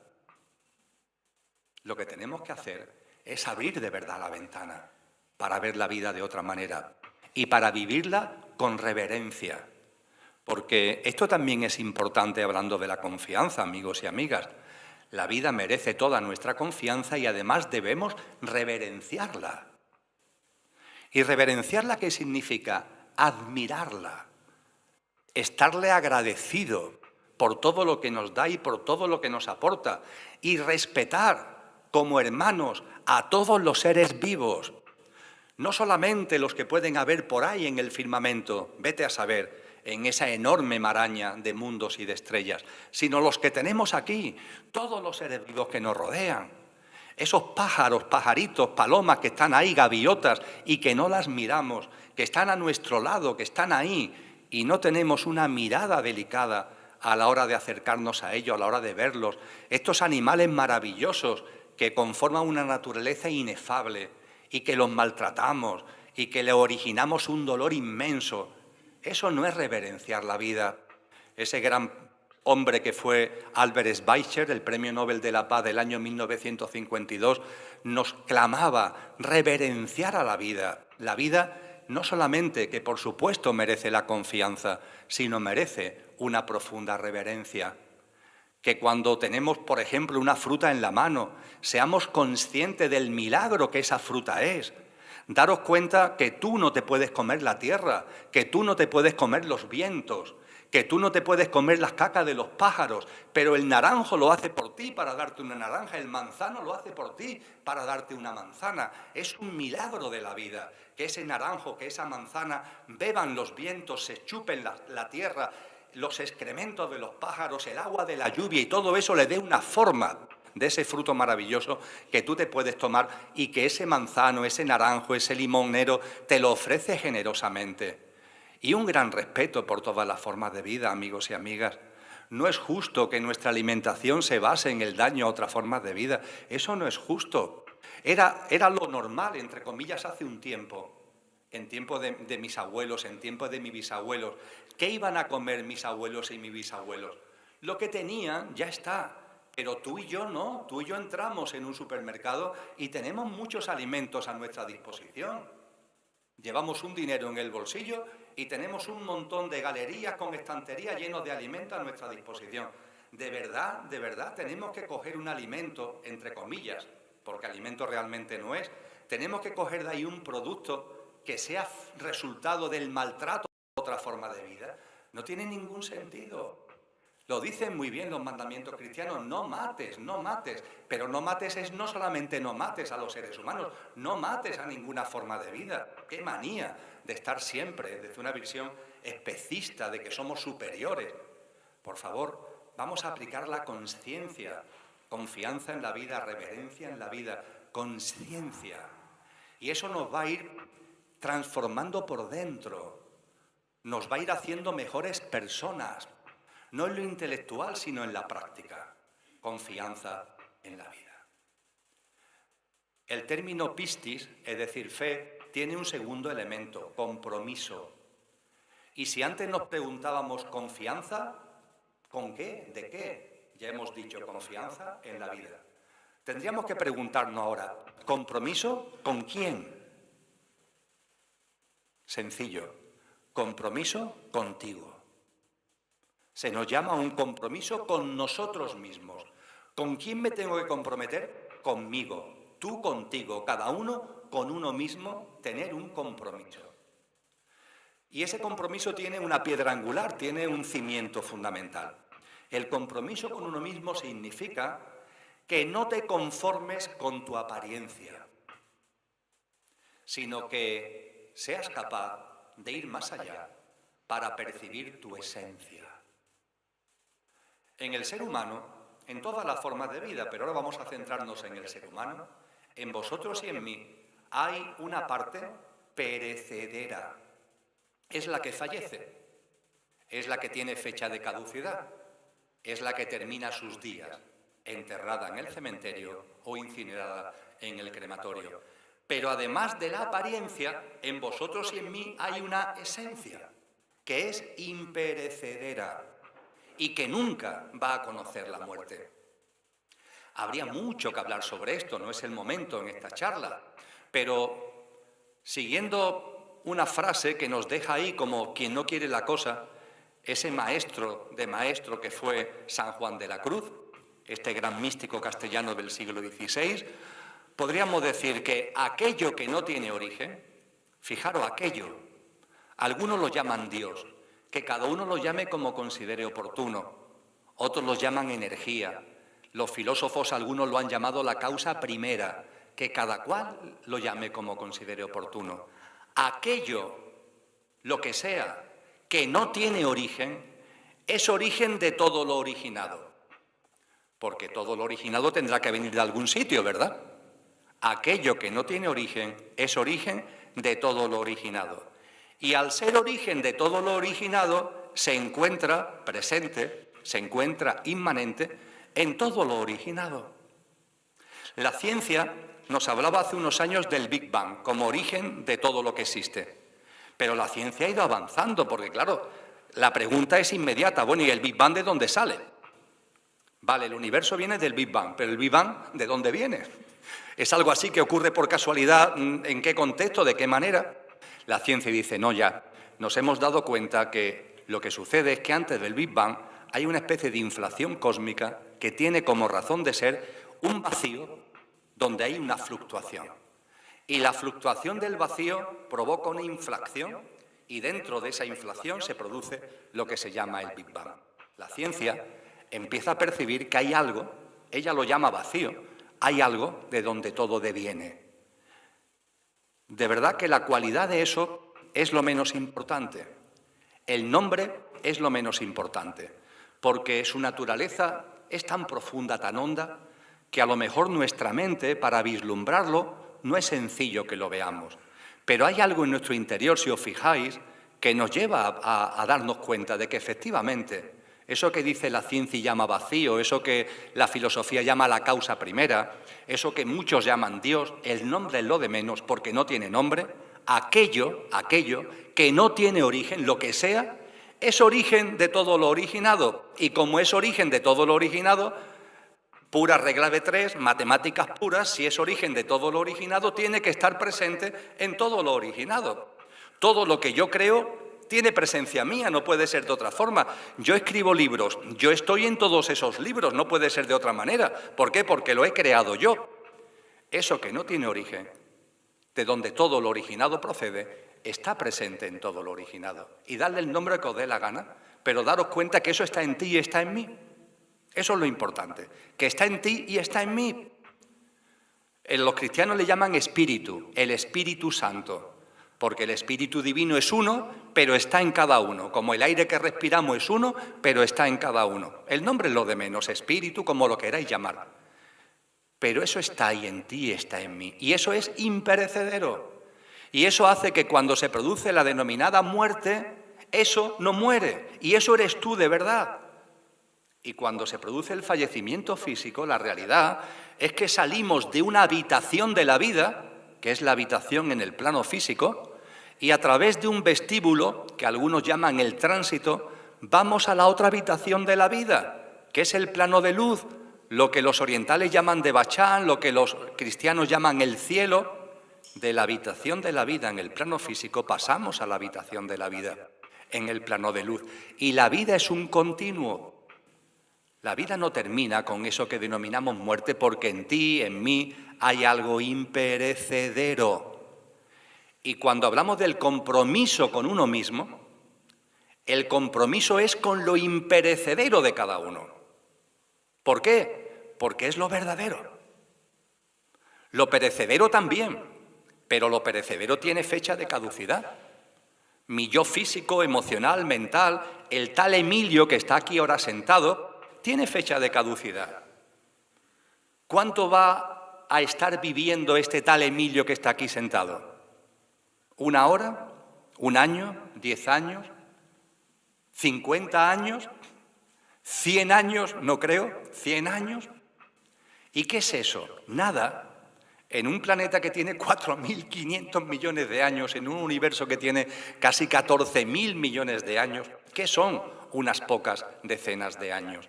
Lo que tenemos que hacer es abrir de verdad la ventana para ver la vida de otra manera y para vivirla con reverencia. Porque esto también es importante hablando de la confianza, amigos y amigas. La vida merece toda nuestra confianza y además debemos reverenciarla. ¿Y reverenciarla qué significa? Admirarla, estarle agradecido por todo lo que nos da y por todo lo que nos aporta y respetar como hermanos a todos los seres vivos, no solamente los que pueden haber por ahí en el firmamento, vete a saber, en esa enorme maraña de mundos y de estrellas, sino los que tenemos aquí, todos los seres vivos que nos rodean. Esos pájaros, pajaritos, palomas que están ahí, gaviotas, y que no las miramos, que están a nuestro lado, que están ahí, y no tenemos una mirada delicada a la hora de acercarnos a ellos, a la hora de verlos. Estos animales maravillosos que conforman una naturaleza inefable y que los maltratamos y que le originamos un dolor inmenso. Eso no es reverenciar la vida. Ese gran hombre que fue Albert Schweitzer, el Premio Nobel de la Paz del año 1952, nos clamaba reverenciar a la vida. La vida no solamente que por supuesto merece la confianza, sino merece una profunda reverencia. Que cuando tenemos, por ejemplo, una fruta en la mano, seamos conscientes del milagro que esa fruta es. Daros cuenta que tú no te puedes comer la tierra, que tú no te puedes comer los vientos, que tú no te puedes comer las cacas de los pájaros, pero el naranjo lo hace por ti para darte una naranja, el manzano lo hace por ti para darte una manzana. Es un milagro de la vida, que ese naranjo, que esa manzana beban los vientos, se chupen la tierra, los excrementos de los pájaros, el agua de la lluvia y todo eso le dé una forma de ese fruto maravilloso que tú te puedes tomar y que ese manzano, ese naranjo, ese limonero te lo ofrece generosamente. Y un gran respeto por todas las formas de vida, amigos y amigas. No es justo que nuestra alimentación se base en el daño a otras formas de vida. Eso no es justo. Era lo normal, entre comillas, hace un tiempo. En tiempo de mis abuelos, en tiempo de mis bisabuelos. ¿Qué iban a comer mis abuelos y mis bisabuelos? Lo que tenían ya está. Pero tú y yo no. Tú y yo entramos en un supermercado y tenemos muchos alimentos a nuestra disposición. Llevamos un dinero en el bolsillo y tenemos un montón de galerías con estanterías llenos de alimentos a nuestra disposición. De verdad, tenemos que coger un alimento, entre comillas, porque alimento realmente no es. Tenemos que coger de ahí un producto que sea resultado del maltrato de otra forma de vida. No tiene ningún sentido. Lo dicen muy bien los mandamientos cristianos, no mates, pero no mates es no solamente no mates a los seres humanos, no mates a ninguna forma de vida. ¡Qué manía de estar siempre desde una visión especista de que somos superiores! Por favor, vamos a aplicar la conciencia, confianza en la vida, reverencia en la vida, conciencia. Y eso nos va a ir transformando por dentro, nos va a ir haciendo mejores personas. No en lo intelectual, sino en la práctica. Confianza en la vida. El término pistis, es decir, fe, tiene un segundo elemento, compromiso. Y si antes nos preguntábamos confianza, ¿con qué? ¿De qué? Ya hemos dicho confianza en la vida. Tendríamos que preguntarnos ahora, ¿compromiso con quién? Sencillo, compromiso contigo. Se nos llama a un compromiso con nosotros mismos. ¿Con quién me tengo que comprometer? Conmigo. Tú contigo, cada uno con uno mismo, tener un compromiso. Y ese compromiso tiene una piedra angular, tiene un cimiento fundamental. El compromiso con uno mismo significa que no te conformes con tu apariencia, sino que seas capaz de ir más allá para percibir tu esencia. En el ser humano, en todas las formas de vida, pero ahora vamos a centrarnos en el ser humano, en vosotros y en mí hay una parte perecedera. Es la que fallece, es la que tiene fecha de caducidad, es la que termina sus días, enterrada en el cementerio o incinerada en el crematorio. Pero además de la apariencia, en vosotros y en mí hay una esencia, que es imperecedera y que nunca va a conocer la muerte. Habría mucho que hablar sobre esto, no es el momento en esta charla, pero siguiendo una frase que nos deja ahí como quien no quiere la cosa, ese maestro de maestro que fue San Juan de la Cruz, este gran místico castellano del siglo XVI, podríamos decir que aquello que no tiene origen, fijaros aquello, algunos lo llaman Dios, que cada uno lo llame como considere oportuno, otros lo llaman energía, los filósofos algunos lo han llamado la causa primera, que cada cual lo llame como considere oportuno. Aquello, lo que sea, que no tiene origen, es origen de todo lo originado. Porque todo lo originado tendrá que venir de algún sitio, ¿verdad? Aquello que no tiene origen es origen de todo lo originado. Y al ser origen de todo lo originado, se encuentra presente, se encuentra inmanente en todo lo originado. La ciencia nos hablaba hace unos años del Big Bang como origen de todo lo que existe. Pero la ciencia ha ido avanzando porque, claro, la pregunta es inmediata. Bueno, ¿y el Big Bang de dónde sale? Vale, el universo viene del Big Bang, pero ¿el Big Bang de dónde viene? ¿Es algo así que ocurre por casualidad? ¿En qué contexto? ¿De qué manera? La ciencia dice, no, ya, nos hemos dado cuenta que lo que sucede es que antes del Big Bang hay una especie de inflación cósmica que tiene como razón de ser un vacío donde hay una fluctuación. Y la fluctuación del vacío provoca una inflación y dentro de esa inflación se produce lo que se llama el Big Bang. La ciencia empieza a percibir que hay algo, ella lo llama vacío, hay algo de donde todo deviene. De verdad que la cualidad de eso es lo menos importante. El nombre es lo menos importante, porque su naturaleza es tan profunda, tan honda, que a lo mejor nuestra mente, para vislumbrarlo, no es sencillo que lo veamos. Pero hay algo en nuestro interior, si os fijáis, que nos lleva a darnos cuenta de que efectivamente eso que dice la ciencia y llama vacío, eso que la filosofía llama la causa primera, eso que muchos llaman Dios, el nombre es lo de menos porque no tiene nombre, aquello que no tiene origen, lo que sea, es origen de todo lo originado. Y como es origen de todo lo originado, pura regla de tres, matemáticas puras, si es origen de todo lo originado, tiene que estar presente en todo lo originado. Todo lo que yo creo tiene presencia mía, no puede ser de otra forma. Yo escribo libros, yo estoy en todos esos libros, no puede ser de otra manera. ¿Por qué? Porque lo he creado yo. Eso que no tiene origen, de donde todo lo originado procede, está presente en todo lo originado. Y dadle el nombre que os dé la gana, pero daros cuenta que eso está en ti y está en mí. Eso es lo importante, que está en ti y está en mí. Los cristianos le llaman espíritu, el Espíritu Santo. Porque el Espíritu Divino es uno, pero está en cada uno. Como el aire que respiramos es uno, pero está en cada uno. El nombre es lo de menos, espíritu, como lo queráis llamar. Pero eso está ahí en ti y está en mí. Y eso es imperecedero. Y eso hace que cuando se produce la denominada muerte, eso no muere. Y eso eres tú de verdad. Y cuando se produce el fallecimiento físico, la realidad es que salimos de una habitación de la vida, que es la habitación en el plano físico, y a través de un vestíbulo, que algunos llaman el tránsito, vamos a la otra habitación de la vida, que es el plano de luz, lo que los orientales llaman de Bachán, lo que los cristianos llaman el cielo. De la habitación de la vida en el plano físico pasamos a la habitación de la vida en el plano de luz. Y la vida es un continuo. La vida no termina con eso que denominamos muerte, porque en ti, en mí, hay algo imperecedero. Y cuando hablamos del compromiso con uno mismo, el compromiso es con lo imperecedero de cada uno. ¿Por qué? Porque es lo verdadero. Lo perecedero también, pero lo perecedero tiene fecha de caducidad. Mi yo físico, emocional, mental, el tal Emilio que está aquí ahora sentado, tiene fecha de caducidad. ¿Cuánto va a estar viviendo este tal Emilio que está aquí sentado? ¿1 hora? ¿1 año? ¿10 años? ¿50 años? ¿100 años? No creo. ¿100 años? ¿Y qué es eso? Nada. En un planeta que tiene 4.500 millones de años, en un universo que tiene casi 14.000 millones de años, ¿qué son unas pocas decenas de años?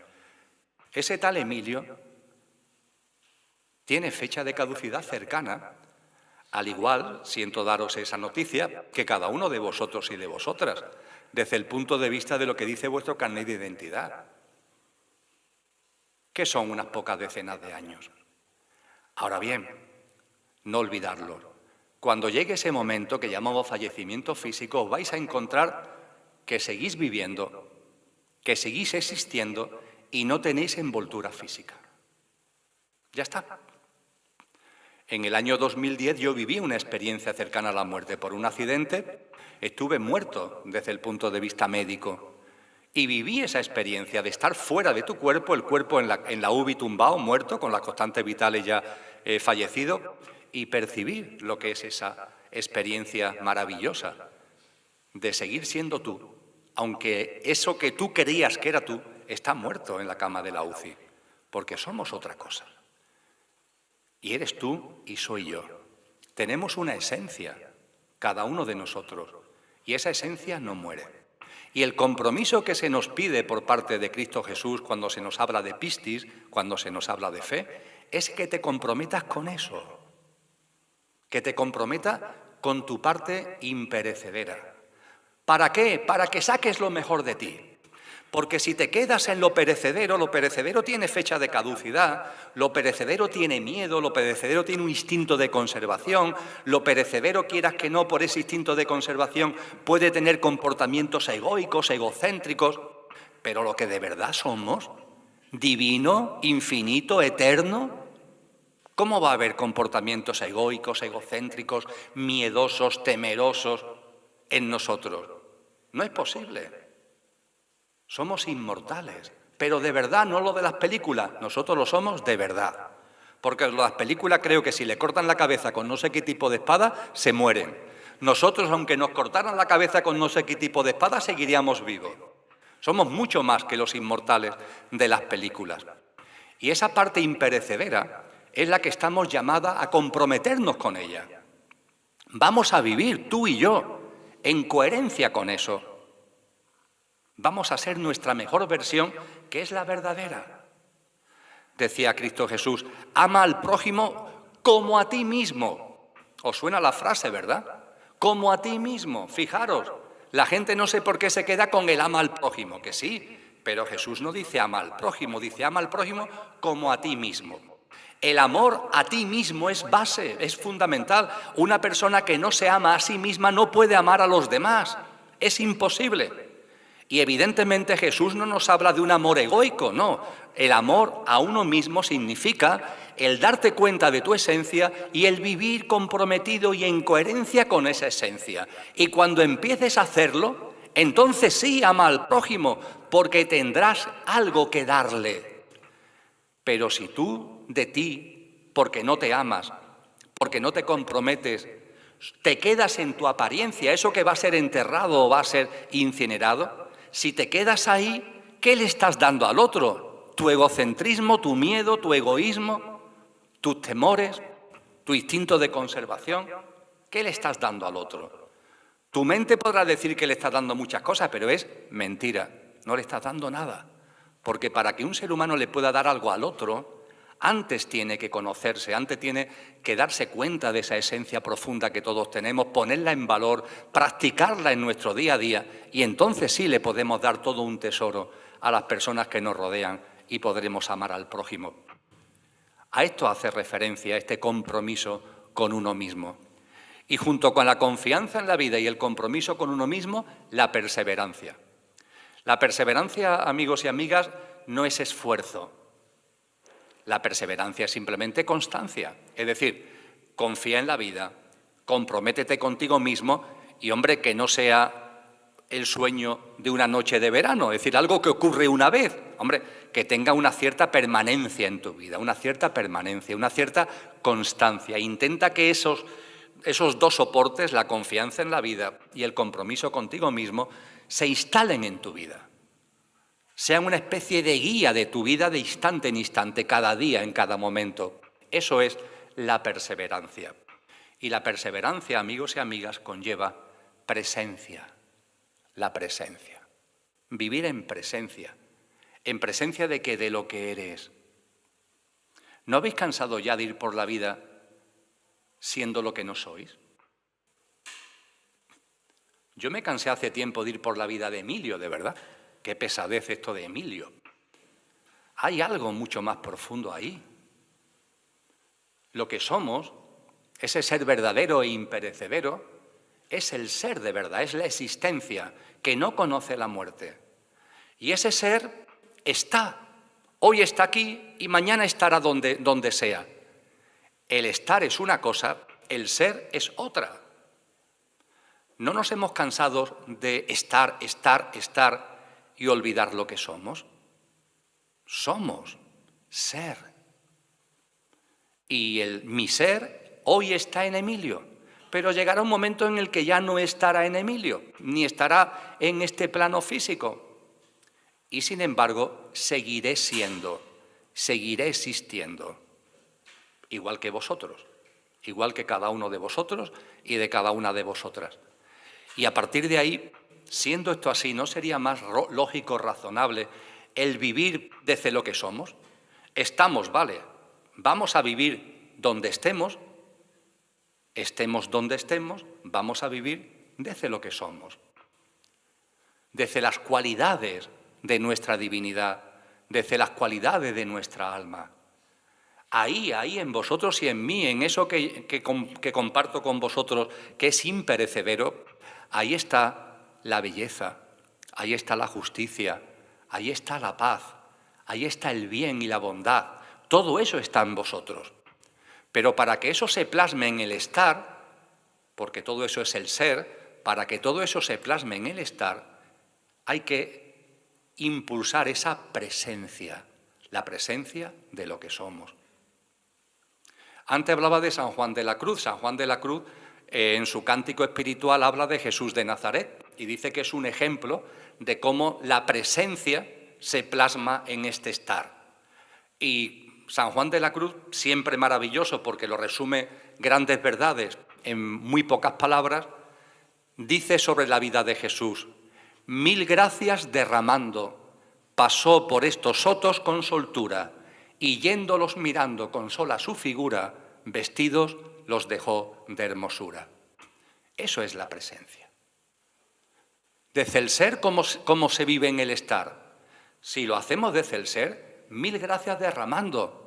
Ese tal Emilio tiene fecha de caducidad cercana. Al igual, siento daros esa noticia, que cada uno de vosotros y de vosotras, desde el punto de vista de lo que dice vuestro carnet de identidad. ¿Qué son unas pocas decenas de años? Ahora bien, no olvidarlo. Cuando llegue ese momento que llamamos fallecimiento físico, os vais a encontrar que seguís viviendo, que seguís existiendo y no tenéis envoltura física. Ya está. En el año 2010 yo viví una experiencia cercana a la muerte por un accidente. Estuve muerto desde el punto de vista médico y viví esa experiencia de estar fuera de tu cuerpo, el cuerpo en la UBI tumbado, muerto, con las constantes vitales ya fallecido, y percibir lo que es esa experiencia maravillosa de seguir siendo tú, aunque eso que tú creías que era tú está muerto en la cama de la UCI, porque somos otra cosa. Y eres tú y soy yo. Tenemos una esencia, cada uno de nosotros, y esa esencia no muere. Y el compromiso que se nos pide por parte de Cristo Jesús cuando se nos habla de pistis, cuando se nos habla de fe, es que te comprometas con eso, que te comprometas con tu parte imperecedera. ¿Para qué? Para que saques lo mejor de ti. Porque si te quedas en lo perecedero tiene fecha de caducidad, lo perecedero tiene miedo, lo perecedero tiene un instinto de conservación, lo perecedero, quieras que no, por ese instinto de conservación, puede tener comportamientos egoicos, egocéntricos, pero lo que de verdad somos, divino, infinito, eterno, ¿cómo va a haber comportamientos egoicos, egocéntricos, miedosos, temerosos en nosotros? No es posible. Somos inmortales, pero de verdad, no lo de las películas, nosotros lo somos de verdad. Porque las películas creo que si le cortan la cabeza con no sé qué tipo de espada, se mueren. Nosotros, aunque nos cortaran la cabeza con no sé qué tipo de espada, seguiríamos vivos. Somos mucho más que los inmortales de las películas. Y esa parte imperecedera es la que estamos llamadas a comprometernos con ella. Vamos a vivir, tú y yo, en coherencia con eso. Vamos a ser nuestra mejor versión, que es la verdadera. Decía Cristo Jesús, ama al prójimo como a ti mismo. ¿Os suena la frase, verdad? Como a ti mismo. Fijaros, la gente no sé por qué se queda con el ama al prójimo, que sí, pero Jesús no dice ama al prójimo, dice ama al prójimo como a ti mismo. El amor a ti mismo es base, es fundamental. Una persona que no se ama a sí misma no puede amar a los demás. Es imposible. Y evidentemente Jesús no nos habla de un amor egoico, no. El amor a uno mismo significa el darte cuenta de tu esencia y el vivir comprometido y en coherencia con esa esencia. Y cuando empieces a hacerlo, entonces sí ama al prójimo, porque tendrás algo que darle. Pero si tú de ti, porque no te amas, porque no te comprometes, te quedas en tu apariencia, eso que va a ser enterrado o va a ser incinerado, si te quedas ahí, ¿qué le estás dando al otro? ¿Tu egocentrismo, tu miedo, tu egoísmo, tus temores, tu instinto de conservación? ¿Qué le estás dando al otro? Tu mente podrá decir que le estás dando muchas cosas, pero es mentira, no le estás dando nada. Porque para que un ser humano le pueda dar algo al otro, Antes tiene que conocerse, antes tiene que darse cuenta de esa esencia profunda que todos tenemos, ponerla en valor, practicarla en nuestro día a día, y entonces sí le podemos dar todo un tesoro a las personas que nos rodean y podremos amar al prójimo. A esto hace referencia este compromiso con uno mismo. Y junto con la confianza en la vida y el compromiso con uno mismo, la perseverancia. La perseverancia, amigos y amigas, no es esfuerzo. La perseverancia es simplemente constancia. Es decir, confía en la vida, comprométete contigo mismo y, hombre, que no sea el sueño de una noche de verano, es decir, algo que ocurre una vez. Hombre, que tenga una cierta permanencia en tu vida, una cierta permanencia, una cierta constancia. Intenta que esos dos soportes, la confianza en la vida y el compromiso contigo mismo, se instalen en tu vida. Sean una especie de guía de tu vida de instante en instante, cada día, en cada momento. Eso es la perseverancia. Y la perseverancia, amigos y amigas, conlleva presencia. La presencia. Vivir en presencia. ¿En presencia de qué? De lo que eres. ¿No habéis cansado ya de ir por la vida siendo lo que no sois? Yo me cansé hace tiempo de ir por la vida de Emilio, de verdad. Qué pesadez esto de Emilio. Hay algo mucho más profundo ahí. Lo que somos, ese ser verdadero e imperecedero, es el ser de verdad, es la existencia que no conoce la muerte. Y ese ser está, hoy está aquí y mañana estará donde sea. El estar es una cosa, el ser es otra. ¿No nos hemos cansado de estar y olvidar lo que somos? Somos ser. Y mi ser hoy está en Emilio, pero llegará un momento en el que ya no estará en Emilio, ni estará en este plano físico. Y sin embargo, seguiré siendo, seguiré existiendo, igual que vosotros, igual que cada uno de vosotros y de cada una de vosotras. Y a partir de ahí, siendo esto así, ¿no sería más lógico, razonable, el vivir desde lo que somos? Estamos, vale, vamos a vivir donde estemos donde estemos, vamos a vivir desde lo que somos, desde las cualidades de nuestra divinidad, desde las cualidades de nuestra alma. Ahí en vosotros y en mí, en eso que comparto con vosotros, que es imperecedero, ahí está la belleza, ahí está la justicia, ahí está la paz, ahí está el bien y la bondad. Todo eso está en vosotros. Pero para que eso se plasme en el estar, porque todo eso es el ser, para que todo eso se plasme en el estar, hay que impulsar esa presencia, la presencia de lo que somos. Antes hablaba de San Juan de la Cruz. San Juan de la Cruz, en su cántico espiritual, habla de Jesús de Nazaret y dice que es un ejemplo de cómo la presencia se plasma en este estar. Y San Juan de la Cruz, siempre maravilloso porque lo resume grandes verdades en muy pocas palabras, dice sobre la vida de Jesús: 1000 gracias derramando, pasó por estos sotos con soltura, y yéndolos mirando con sola su figura, vestidos los dejó de hermosura. Eso es la presencia. Desde el ser, ¿cómo se vive en el estar? Si lo hacemos desde el ser, 1000 gracias derramando,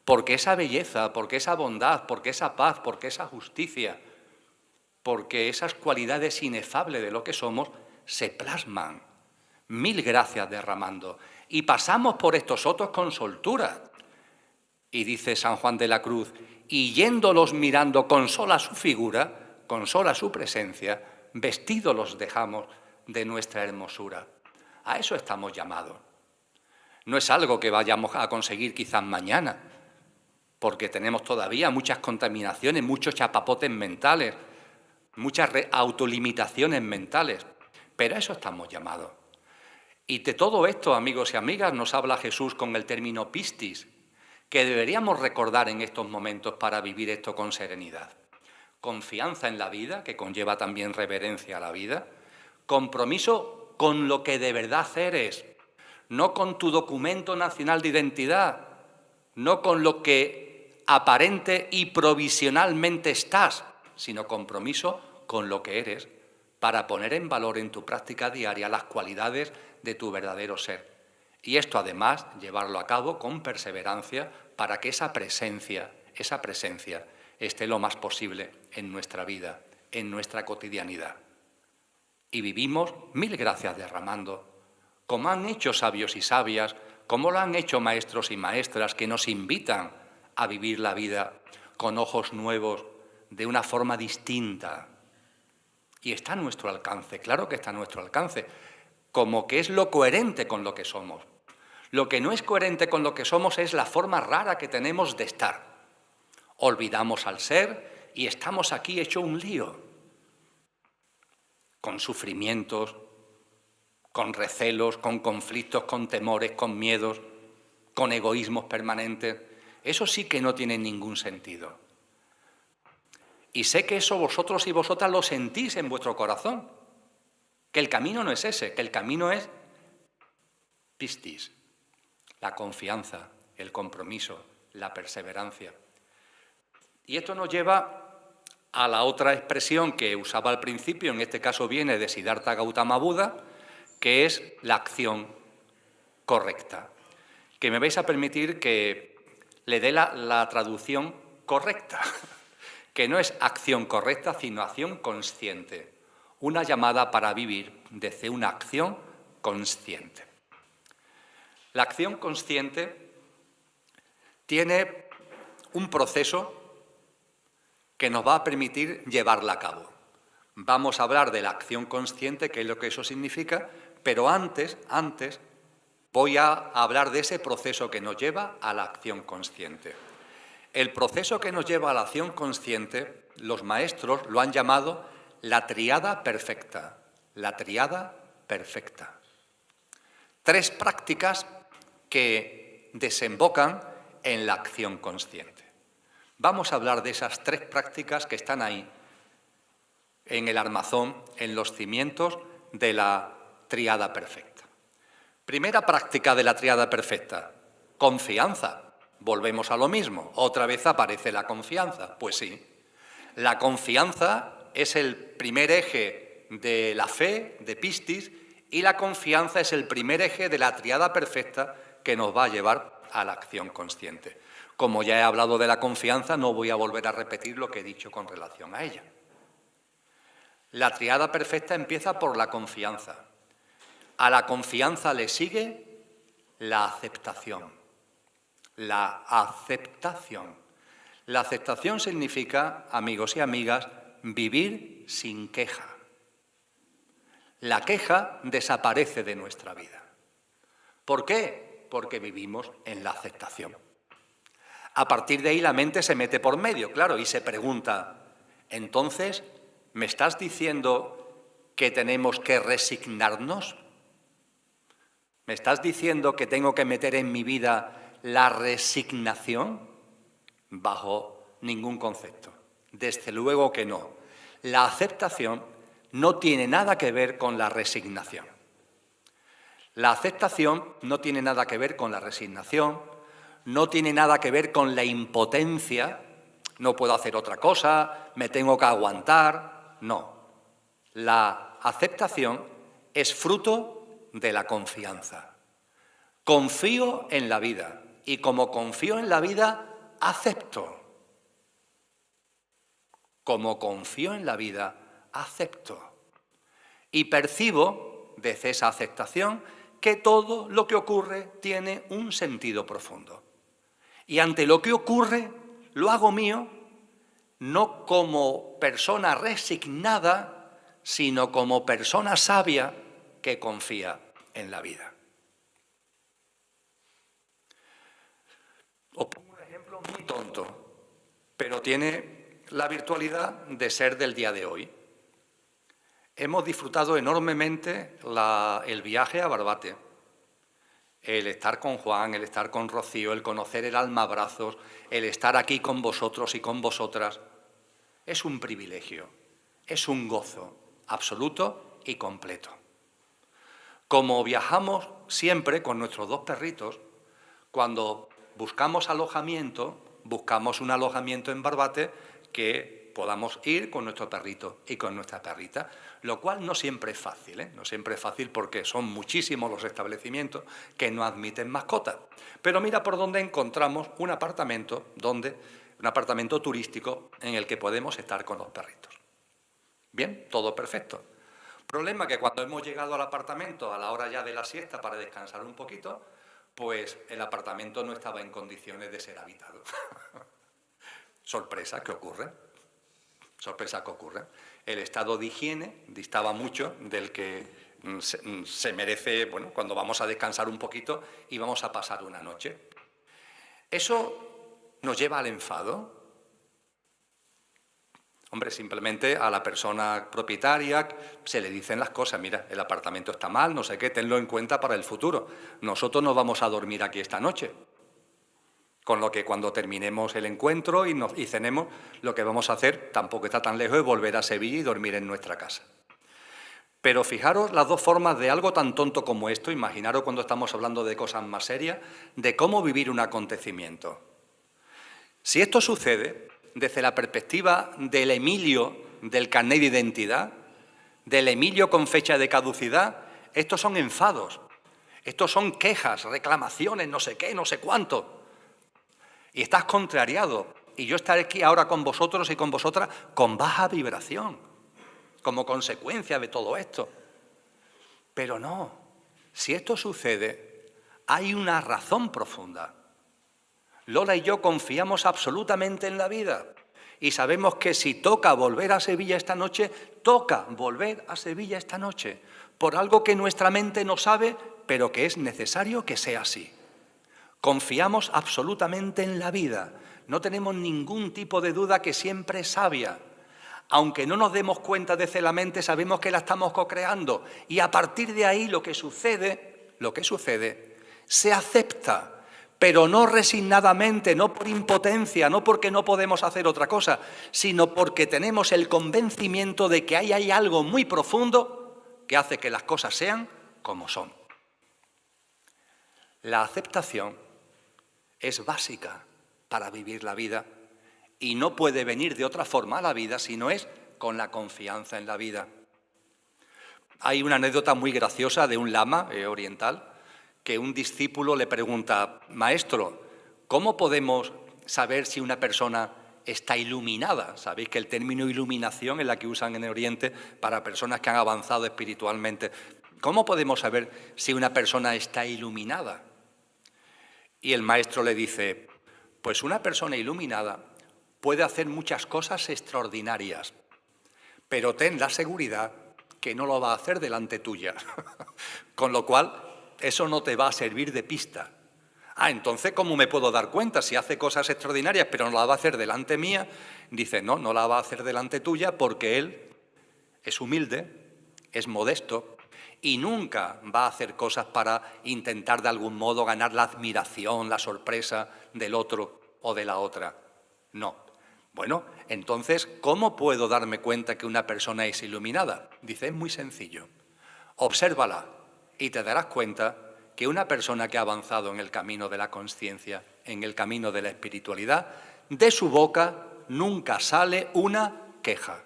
porque esa belleza, porque esa bondad, porque esa paz, porque esa justicia, porque esas cualidades inefables de lo que somos se plasman. 1000 gracias derramando. Y pasamos por estos sotos con soltura. Y dice San Juan de la Cruz, y yéndolos mirando con sola su figura, con sola su presencia, vestidos los dejamos de nuestra hermosura. A eso estamos llamados. No es algo que vayamos a conseguir quizás mañana, porque tenemos todavía muchas contaminaciones, muchos chapapotes mentales, muchas autolimitaciones mentales, pero a eso estamos llamados. Y de todo esto, amigos y amigas, nos habla Jesús con el término pistis, que deberíamos recordar en estos momentos para vivir esto con serenidad. Confianza en la vida, que conlleva también reverencia a la vida, compromiso con lo que de verdad eres, no con tu documento nacional de identidad, no con lo que aparente y provisionalmente estás, sino compromiso con lo que eres, para poner en valor en tu práctica diaria las cualidades de tu verdadero ser. Y esto, además, llevarlo a cabo con perseverancia para que esa presencia esté lo más posible en nuestra vida, en nuestra cotidianidad. Y vivimos mil gracias derramando, como han hecho sabios y sabias, como lo han hecho maestros y maestras que nos invitan a vivir la vida con ojos nuevos, de una forma distinta. Y está a nuestro alcance, claro que está a nuestro alcance, como que es lo coherente con lo que somos. Lo que no es coherente con lo que somos es la forma rara que tenemos de estar. Olvidamos al ser y estamos aquí hecho un lío, con sufrimientos, con recelos, con conflictos, con temores, con miedos, con egoísmos permanentes. Eso sí que no tiene ningún sentido. Y sé que eso vosotros y vosotras lo sentís en vuestro corazón, que el camino no es ese, que el camino es pistis, la confianza, el compromiso, la perseverancia. Y esto nos lleva a la otra expresión que usaba al principio, en este caso viene de Siddhartha Gautama Buda, que es la acción correcta. Que me vais a permitir que le dé la traducción correcta, que no es acción correcta, sino acción consciente. Una llamada para vivir desde una acción consciente. La acción consciente tiene un proceso que nos va a permitir llevarla a cabo. Vamos a hablar de la acción consciente, qué es lo que eso significa, pero antes voy a hablar de ese proceso que nos lleva a la acción consciente. El proceso que nos lleva a la acción consciente, los maestros lo han llamado la tríada perfecta. La tríada perfecta. 3 prácticas que desembocan en la acción consciente. Vamos a hablar de esas 3 prácticas que están ahí, en el armazón, en los cimientos de la tríada perfecta. Primera práctica de la tríada perfecta, confianza. Volvemos a lo mismo, otra vez aparece la confianza. Pues sí, la confianza es el primer eje de la fe, de pistis, y la confianza es el primer eje de la tríada perfecta que nos va a llevar a la acción consciente. Como ya he hablado de la confianza, no voy a volver a repetir lo que he dicho con relación a ella. La tríada perfecta empieza por la confianza. A la confianza le sigue la aceptación. La aceptación. La aceptación significa, amigos y amigas, vivir sin queja. La queja desaparece de nuestra vida. ¿Por qué? Porque vivimos en la aceptación. A partir de ahí la mente se mete por medio, claro, y se pregunta, entonces, ¿me estás diciendo que tenemos que resignarnos? ¿Me estás diciendo que tengo que meter en mi vida la resignación? Bajo ningún concepto. Desde luego que no. La aceptación no tiene nada que ver con la resignación. La aceptación no tiene nada que ver con la resignación, no tiene nada que ver con la impotencia, no puedo hacer otra cosa, me tengo que aguantar. No. La aceptación es fruto de la confianza. Confío en la vida y como confío en la vida, acepto. Como confío en la vida, acepto. Y percibo, desde esa aceptación, que todo lo que ocurre tiene un sentido profundo. Y ante lo que ocurre, lo hago mío, no como persona resignada, sino como persona sabia que confía en la vida. Os pongo un ejemplo muy tonto, pero tiene la virtualidad de ser del día de hoy. Hemos disfrutado enormemente el viaje a Barbate, el estar con Juan, el estar con Rocío, el conocer el almabrazos, el estar aquí con vosotros y con vosotras. Es un privilegio, es un gozo absoluto y completo. Como viajamos siempre con nuestros 2 perritos, cuando buscamos alojamiento, buscamos un alojamiento en Barbate que podamos ir con nuestro perrito y con nuestra perrita, lo cual no siempre es fácil, ¿eh? No siempre es fácil porque son muchísimos los establecimientos que no admiten mascotas. Pero mira por dónde encontramos un apartamento turístico en el que podemos estar con los perritos. Bien, todo perfecto. Problema que cuando hemos llegado al apartamento a la hora ya de la siesta para descansar un poquito, pues el apartamento no estaba en condiciones de ser habitado. Sorpresa, ¿qué ocurre? Sorpresa que ocurre. El estado de higiene distaba mucho del que se merece, bueno, cuando vamos a descansar un poquito y vamos a pasar una noche. ¿Eso nos lleva al enfado? Hombre, simplemente a la persona propietaria se le dicen las cosas, mira, el apartamento está mal, no sé qué, tenlo en cuenta para el futuro. Nosotros no vamos a dormir aquí esta noche. Con lo que cuando terminemos el encuentro y cenemos, lo que vamos a hacer, tampoco está tan lejos, es volver a Sevilla y dormir en nuestra casa. Pero fijaros las dos formas de algo tan tonto como esto, imaginaros cuando estamos hablando de cosas más serias, de cómo vivir un acontecimiento. Si esto sucede desde la perspectiva del Emilio del carnet de identidad, del Emilio con fecha de caducidad, estos son enfados, estos son quejas, reclamaciones, no sé qué, no sé cuánto. Y estás contrariado. Y yo estaré aquí ahora con vosotros y con vosotras con baja vibración, como consecuencia de todo esto. Pero no, si esto sucede, hay una razón profunda. Lola y yo confiamos absolutamente en la vida y sabemos que si toca volver a Sevilla esta noche, toca volver a Sevilla esta noche, por algo que nuestra mente no sabe, pero que es necesario que sea así. Confiamos absolutamente en la vida, no tenemos ningún tipo de duda que siempre es sabia. Aunque no nos demos cuenta desde la mente, sabemos que la estamos co-creando y a partir de ahí lo que sucede, se acepta, pero no resignadamente, no por impotencia, no porque no podemos hacer otra cosa, sino porque tenemos el convencimiento de que ahí hay algo muy profundo que hace que las cosas sean como son. La aceptación es básica para vivir la vida y no puede venir de otra forma a la vida si no es con la confianza en la vida. Hay una anécdota muy graciosa de un lama oriental que un discípulo le pregunta, maestro, ¿cómo podemos saber si una persona está iluminada? Sabéis que el término iluminación es la que usan en el Oriente para personas que han avanzado espiritualmente. ¿Cómo podemos saber si una persona está iluminada? Y el maestro le dice, pues una persona iluminada puede hacer muchas cosas extraordinarias, pero ten la seguridad que no lo va a hacer delante tuya. Con lo cual, eso no te va a servir de pista. Entonces, ¿cómo me puedo dar cuenta si hace cosas extraordinarias pero no la va a hacer delante mía? Dice, no la va a hacer delante tuya porque él es humilde, es modesto, y nunca va a hacer cosas para intentar de algún modo ganar la admiración, la sorpresa del otro o de la otra. No. Bueno, entonces, ¿cómo puedo darme cuenta que una persona es iluminada? Dice, es muy sencillo. Obsérvala y te darás cuenta que una persona que ha avanzado en el camino de la consciencia, en el camino de la espiritualidad, de su boca nunca sale una queja.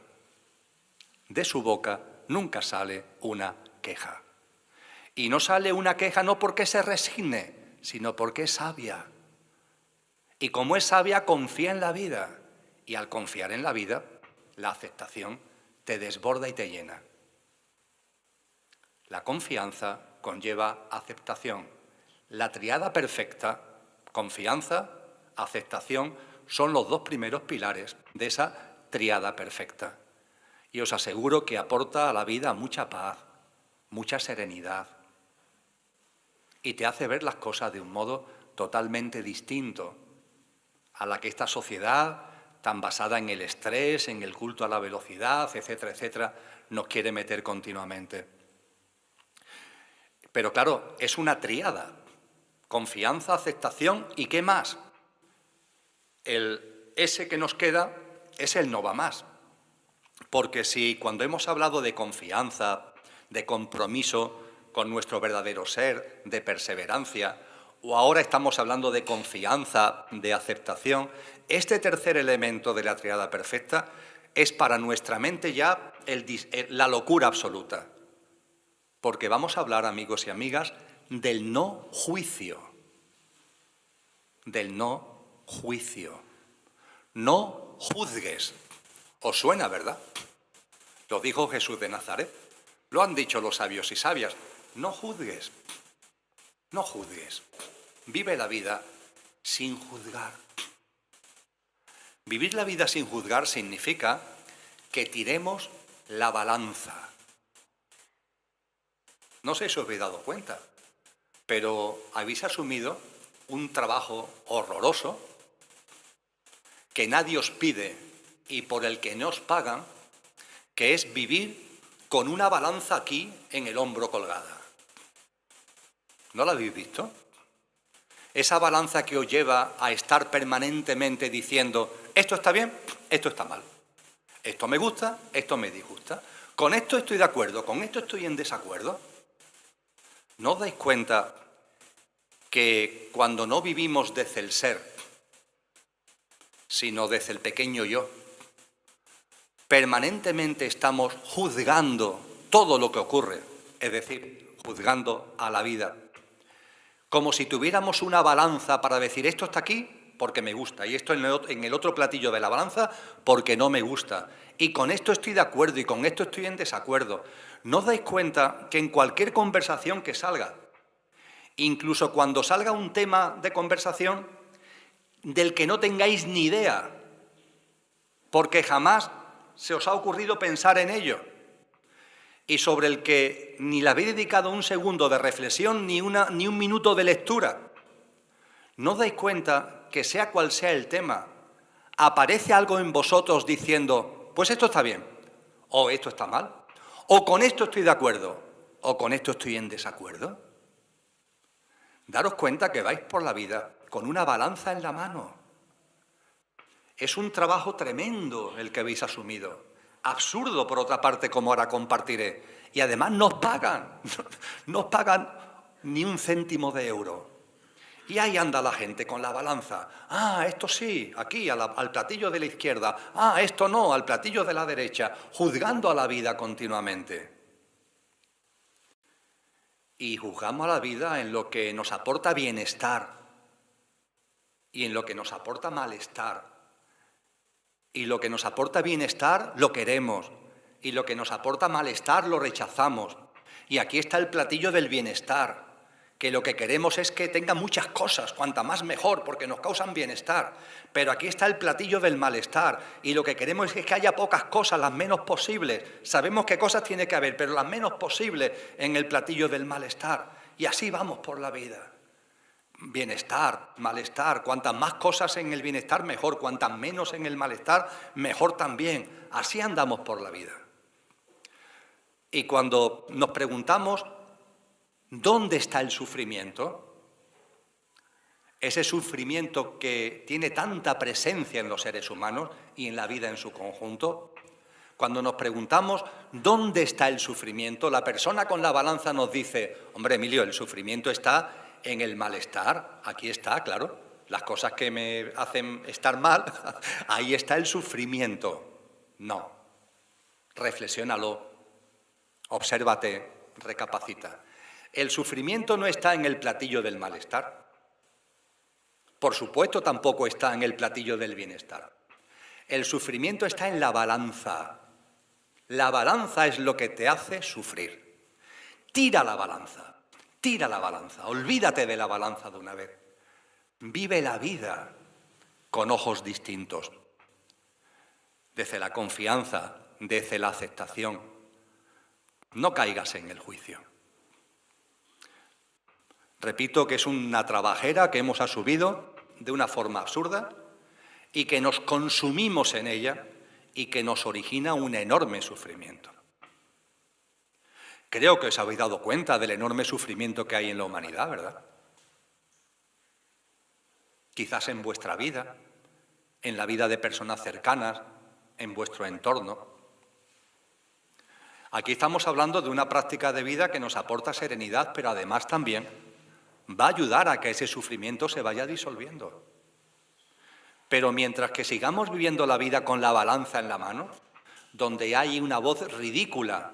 De su boca nunca sale una queja. Y no sale una queja no porque se resigne, sino porque es sabia. Y como es sabia, confía en la vida. Y al confiar en la vida, la aceptación te desborda y te llena. La confianza conlleva aceptación. La tríada perfecta, confianza, aceptación, son los dos primeros pilares de esa tríada perfecta. Y os aseguro que aporta a la vida mucha paz, mucha serenidad y te hace ver las cosas de un modo totalmente distinto a la que esta sociedad, tan basada en el estrés, en el culto a la velocidad, etcétera, etcétera, nos quiere meter continuamente. Pero claro, es una tríada, confianza, aceptación y ¿qué más? Ese que nos queda es el no va más. Porque si cuando hemos hablado de confianza, de compromiso con nuestro verdadero ser, de perseverancia, o ahora estamos hablando de confianza, de aceptación, este tercer elemento de la tríada perfecta es para nuestra mente ya la locura absoluta. Porque vamos a hablar, amigos y amigas, del no juicio. Del no juicio. No juzgues. ¿Os suena, verdad? Lo dijo Jesús de Nazaret. Lo han dicho los sabios y sabias. No juzgues. No juzgues. Vive la vida sin juzgar. Vivir la vida sin juzgar significa que tiremos la balanza. No sé si os habéis dado cuenta, pero habéis asumido un trabajo horroroso que nadie os pide y por el que no os pagan, que es vivir con una balanza aquí en el hombro colgada. ¿No la habéis visto? Esa balanza que os lleva a estar permanentemente diciendo, esto está bien, esto está mal. Esto me gusta, esto me disgusta. Con esto estoy de acuerdo, con esto estoy en desacuerdo. ¿No os dais cuenta que cuando no vivimos desde el ser, sino desde el pequeño yo, permanentemente estamos juzgando todo lo que ocurre, es decir, juzgando a la vida, como si tuviéramos una balanza para decir esto está aquí porque me gusta y esto en el otro platillo de la balanza porque no me gusta y con esto estoy de acuerdo y con esto estoy en desacuerdo. ¿No os dais cuenta que en cualquier conversación que salga, incluso cuando salga un tema de conversación del que no tengáis ni idea, porque jamás se os ha ocurrido pensar en ello, y sobre el que ni le habéis dedicado un segundo de reflexión ni un minuto de lectura, ¿no os dais cuenta que sea cual sea el tema, aparece algo en vosotros diciendo, pues esto está bien, o esto está mal, o con esto estoy de acuerdo, o con esto estoy en desacuerdo? Daros cuenta que vais por la vida con una balanza en la mano. Es un trabajo tremendo el que habéis asumido. Absurdo, por otra parte, como ahora compartiré. Y además no os pagan ni un céntimo de euro. Y ahí anda la gente con la balanza. Ah, esto sí, aquí, al platillo de la izquierda. Ah, esto no, al platillo de la derecha. Juzgando a la vida continuamente. Y juzgamos a la vida en lo que nos aporta bienestar y en lo que nos aporta malestar. Y lo que nos aporta bienestar lo queremos y lo que nos aporta malestar lo rechazamos. Y aquí está el platillo del bienestar, que lo que queremos es que tenga muchas cosas, cuanta más mejor, porque nos causan bienestar. Pero aquí está el platillo del malestar y lo que queremos es que haya pocas cosas, las menos posibles. Sabemos qué cosas tiene que haber, pero las menos posibles en el platillo del malestar. Y así vamos por la vida. Bienestar, malestar, cuantas más cosas en el bienestar mejor, cuantas menos en el malestar mejor también. Así andamos por la vida. Y cuando nos preguntamos ¿dónde está el sufrimiento? Ese sufrimiento que tiene tanta presencia en los seres humanos y en la vida en su conjunto. Cuando nos preguntamos ¿dónde está el sufrimiento? La persona con la balanza nos dice, hombre, Emilio, el sufrimiento está en el malestar. Aquí está, claro, las cosas que me hacen estar mal, ahí está el sufrimiento. No, reflexiónalo, obsérvate, recapacita. El sufrimiento no está en el platillo del malestar. Por supuesto, tampoco está en el platillo del bienestar. El sufrimiento está en la balanza. La balanza es lo que te hace sufrir. Tira la balanza, olvídate de la balanza de una vez. Vive la vida con ojos distintos, desde la confianza, desde la aceptación. No caigas en el juicio. Repito que es una trabajera que hemos asumido de una forma absurda y que nos consumimos en ella y que nos origina un enorme sufrimiento. Creo que os habéis dado cuenta del enorme sufrimiento que hay en la humanidad, ¿verdad? Quizás en vuestra vida, en la vida de personas cercanas, en vuestro entorno. Aquí estamos hablando de una práctica de vida que nos aporta serenidad, pero además también va a ayudar a que ese sufrimiento se vaya disolviendo. Pero mientras que sigamos viviendo la vida con la balanza en la mano, donde hay una voz ridícula,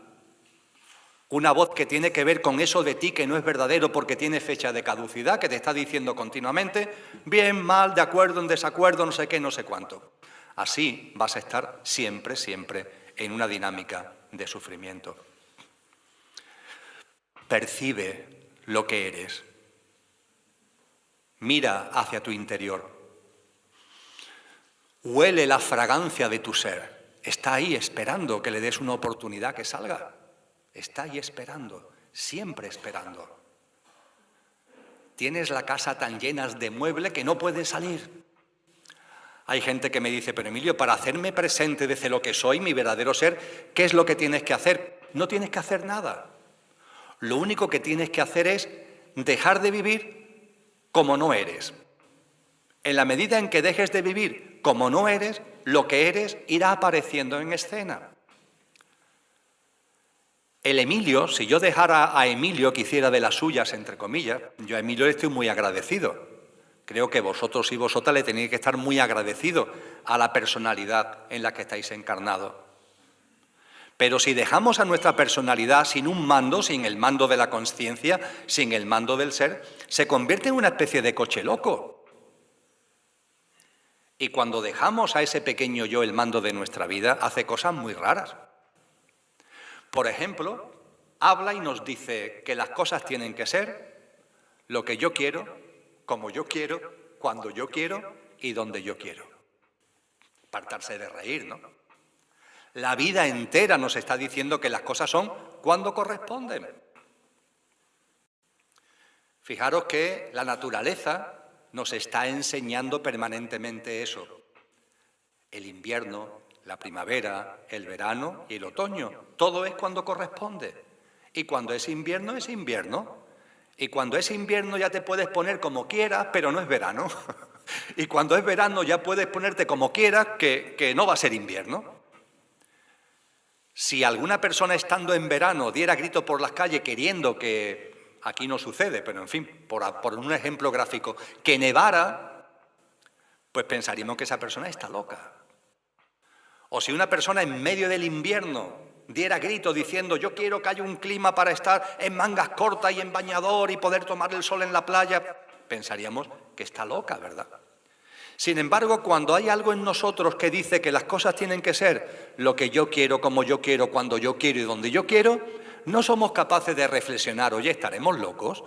una voz que tiene que ver con eso de ti que no es verdadero porque tiene fecha de caducidad, que te está diciendo continuamente, bien, mal, de acuerdo, en desacuerdo, no sé qué, no sé cuánto. Así vas a estar siempre, siempre en una dinámica de sufrimiento. Percibe lo que eres. Mira hacia tu interior. Huele la fragancia de tu ser. Está ahí esperando que le des una oportunidad que salga. Está ahí esperando, siempre esperando. Tienes la casa tan llena de muebles que no puedes salir. Hay gente que me dice, pero Emilio, para hacerme presente desde lo que soy, mi verdadero ser, ¿qué es lo que tienes que hacer? No tienes que hacer nada. Lo único que tienes que hacer es dejar de vivir como no eres. En la medida en que dejes de vivir como no eres, lo que eres irá apareciendo en escena. El Emilio, si yo dejara a Emilio que hiciera de las suyas, entre comillas, yo a Emilio le estoy muy agradecido. Creo que vosotros y vosotras le tenéis que estar muy agradecidos a la personalidad en la que estáis encarnados. Pero si dejamos a nuestra personalidad sin un mando, sin el mando de la conciencia, sin el mando del ser, se convierte en una especie de coche loco. Y cuando dejamos a ese pequeño yo el mando de nuestra vida, hace cosas muy raras. Por ejemplo, habla y nos dice que las cosas tienen que ser lo que yo quiero, como yo quiero, cuando yo quiero y donde yo quiero. Partarse de reír, ¿no? La vida entera nos está diciendo que las cosas son cuando corresponden. Fijaros que la naturaleza nos está enseñando permanentemente eso. El invierno, la primavera, el verano y el otoño. Todo es cuando corresponde. Y cuando es invierno, es invierno. Y cuando es invierno ya te puedes poner como quieras, pero no es verano. Y cuando es verano ya puedes ponerte como quieras, que no va a ser invierno. Si alguna persona estando en verano diera grito por las calles queriendo que, aquí no sucede, pero en fin, por un ejemplo gráfico, que nevara, pues pensaríamos que esa persona está loca. O si una persona en medio del invierno diera grito diciendo yo quiero que haya un clima para estar en mangas cortas y en bañador y poder tomar el sol en la playa, pensaríamos que está loca, ¿verdad? Sin embargo, cuando hay algo en nosotros que dice que las cosas tienen que ser lo que yo quiero, como yo quiero, cuando yo quiero y donde yo quiero, no somos capaces de reflexionar, oye, ¿estaremos locos?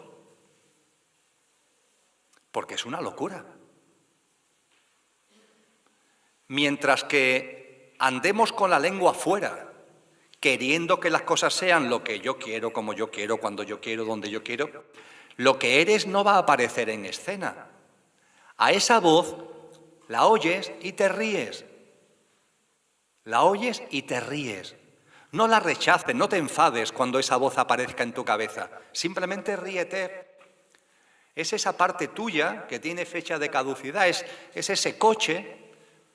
Porque es una locura. Mientras que andemos con la lengua fuera, queriendo que las cosas sean lo que yo quiero, como yo quiero, cuando yo quiero, donde yo quiero, lo que eres no va a aparecer en escena. A esa voz la oyes y te ríes. La oyes y te ríes. No la rechaces, no te enfades cuando esa voz aparezca en tu cabeza. Simplemente ríete. Es esa parte tuya que tiene fecha de caducidad, es ese coche,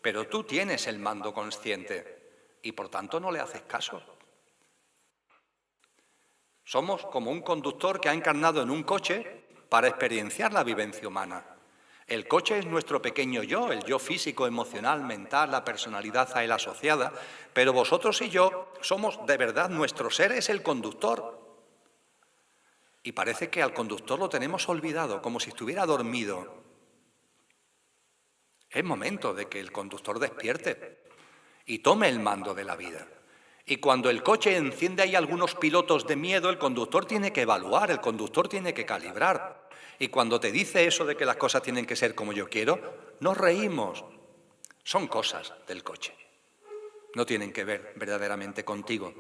pero tú tienes el mando consciente y por tanto no le haces caso. Somos como un conductor que ha encarnado en un coche para experienciar la vivencia humana. El coche es nuestro pequeño yo, el yo físico, emocional, mental, la personalidad a él asociada, pero vosotros y yo somos de verdad, nuestro ser es el conductor. Y parece que al conductor lo tenemos olvidado, como si estuviera dormido. Es momento de que el conductor despierte y tome el mando de la vida. Y cuando el coche enciende ahí algunos pilotos de miedo, el conductor tiene que evaluar, el conductor tiene que calibrar. Y cuando te dice eso de que las cosas tienen que ser como yo quiero, nos reímos. Son cosas del coche. No tienen que ver verdaderamente contigo.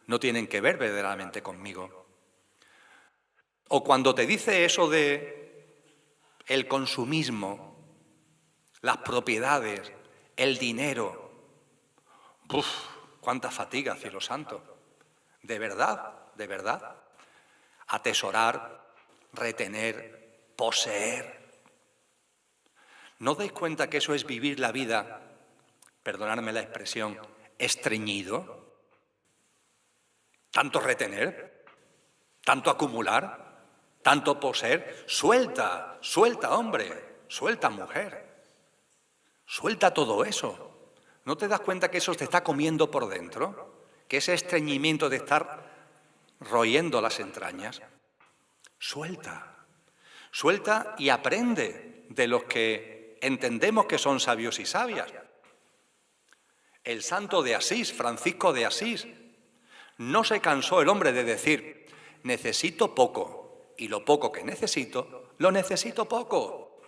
No tienen que ver verdaderamente conmigo. O cuando te dice eso de el consumismo, las propiedades, el dinero. ¡Uf! ¡Cuánta fatiga, cielo santo! De verdad, atesorar, retener, poseer. ¿No dais cuenta que eso es vivir la vida, perdonadme la expresión, estreñido? ¿Tanto retener? ¿Tanto acumular? tanto por ser, suelta, suelta hombre, suelta mujer, suelta todo eso. ¿No te das cuenta que eso te está comiendo por dentro? Que ese estreñimiento de estar royendo las entrañas. Suelta, suelta y aprende de los que entendemos que son sabios y sabias. El santo de Asís, Francisco de Asís, no se cansó el hombre de decir, necesito poco, y lo poco que necesito, lo necesito poco.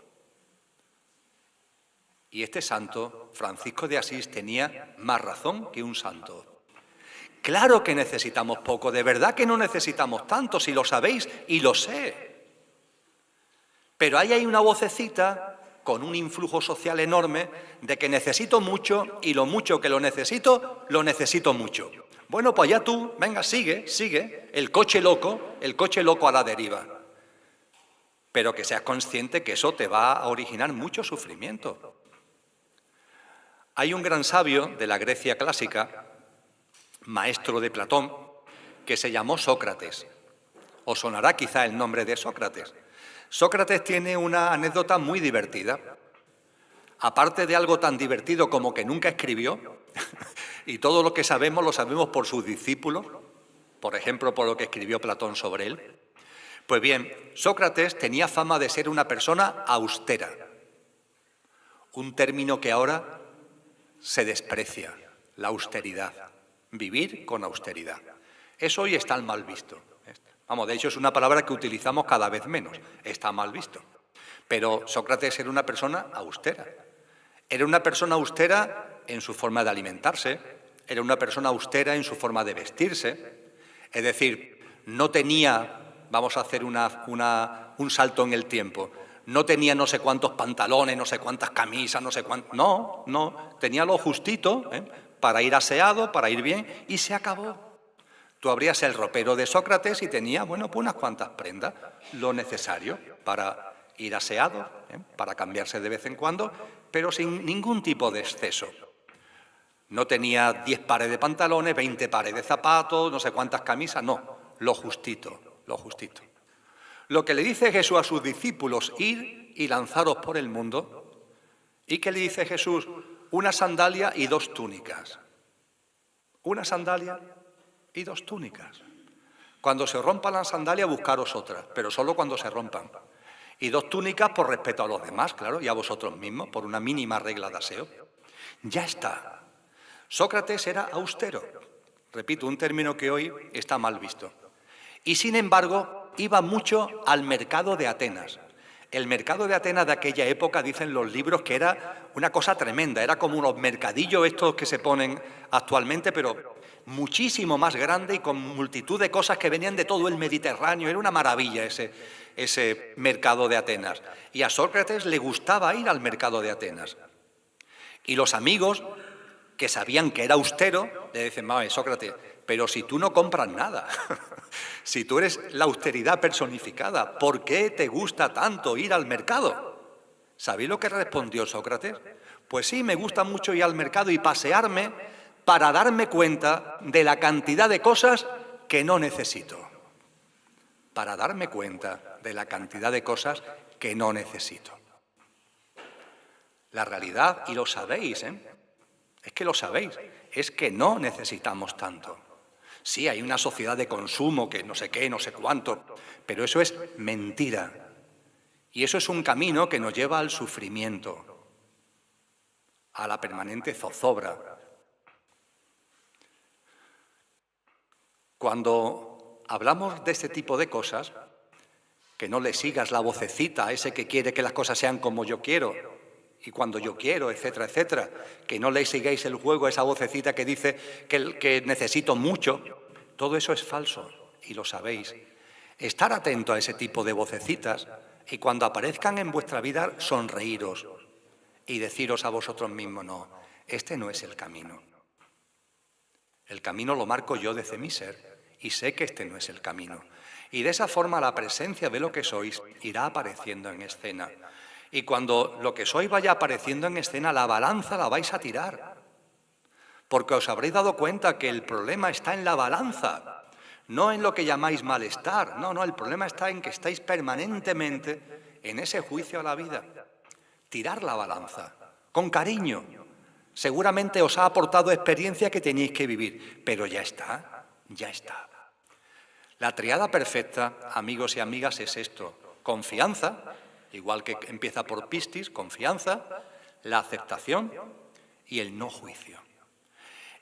Y este santo, Francisco de Asís, tenía más razón que un santo. Claro que necesitamos poco, de verdad que no necesitamos tanto, si lo sabéis y lo sé. Pero ahí hay una vocecita con un influjo social enorme de que necesito mucho y lo mucho que lo necesito mucho. Bueno, pues ya tú, venga, sigue, el coche loco a la deriva. Pero que seas consciente que eso te va a originar mucho sufrimiento. Hay un gran sabio de la Grecia clásica, maestro de Platón, que se llamó Sócrates. Os sonará quizá el nombre de Sócrates. Sócrates tiene una anécdota muy divertida. Aparte de algo tan divertido como que nunca escribió, y todo lo que sabemos lo sabemos por sus discípulos, por ejemplo, por lo que escribió Platón sobre él. Pues bien, Sócrates tenía fama de ser una persona austera, un término que ahora se desprecia, la austeridad, vivir con austeridad. Eso hoy está mal visto. Vamos, de hecho es una palabra que utilizamos cada vez menos, está mal visto. Pero Sócrates era una persona austera. Era una persona austera en su forma de alimentarse, era una persona austera en su forma de vestirse. Es decir, no tenía, vamos a hacer un salto en el tiempo, no tenía no sé cuántos pantalones, no sé cuántas camisas, no sé cuántos... No, tenía lo justito, para ir aseado, para ir bien, y se acabó. Tú abrías el ropero de Sócrates y tenía, bueno, pues unas cuantas prendas, lo necesario para ir aseado, para cambiarse de vez en cuando, pero sin ningún tipo de exceso. No tenía 10 pares de pantalones, 20 pares de zapatos, no sé cuántas camisas, no, lo justito, lo justito. Lo que le dice Jesús a sus discípulos, ir y lanzaros por el mundo, ¿y qué le dice Jesús? Una sandalia y 2 túnicas. Una sandalia y 2 túnicas. Cuando se rompan las sandalias, buscaros otras, pero solo cuando se rompan. Y 2 túnicas por respeto a los demás, claro, y a vosotros mismos, por una mínima regla de aseo. Ya está. Sócrates era austero. Repito, un término que hoy está mal visto. Y sin embargo, iba mucho al mercado de Atenas. El mercado de Atenas de aquella época, dicen los libros, que era una cosa tremenda. Era como unos mercadillos estos que se ponen actualmente, pero muchísimo más grande y con multitud de cosas que venían de todo el Mediterráneo. Era una maravilla ese mercado de Atenas. Y a Sócrates le gustaba ir al mercado de Atenas. Y los amigos, que sabían que era austero, le decían, vamos, Sócrates, pero si tú no compras nada, si tú eres la austeridad personificada, ¿por qué te gusta tanto ir al mercado? ¿Sabéis lo que respondió Sócrates? Pues sí, me gusta mucho ir al mercado y pasearme para darme cuenta de la cantidad de cosas que no necesito. Para darme cuenta de la cantidad de cosas que no necesito. La realidad, y lo sabéis, es que lo sabéis, es que no necesitamos tanto. Sí, hay una sociedad de consumo que no sé qué, no sé cuánto, pero eso es mentira. Y eso es un camino que nos lleva al sufrimiento, a la permanente zozobra. Cuando hablamos de este tipo de cosas, que no le sigas la vocecita a ese que quiere que las cosas sean como yo quiero, y cuando yo quiero, etcétera, etcétera, que no le sigáis el juego a esa vocecita que dice que necesito mucho, todo eso es falso, y lo sabéis. Estar atento a ese tipo de vocecitas, y cuando aparezcan en vuestra vida, sonreíros, y deciros a vosotros mismos, no, este no es el camino. El camino lo marco yo desde mi ser, y sé que este no es el camino. Y de esa forma la presencia de lo que sois irá apareciendo en escena. Y cuando lo que sois vaya apareciendo en escena, la balanza la vais a tirar. Porque os habréis dado cuenta que el problema está en la balanza, no en lo que llamáis malestar, no, el problema está en que estáis permanentemente en ese juicio a la vida. Tirar la balanza, con cariño. Seguramente os ha aportado experiencia que tenéis que vivir, pero ya está, ya está. La triada perfecta, amigos y amigas, es esto: confianza, igual que empieza por Piscis, confianza, la aceptación y el no juicio.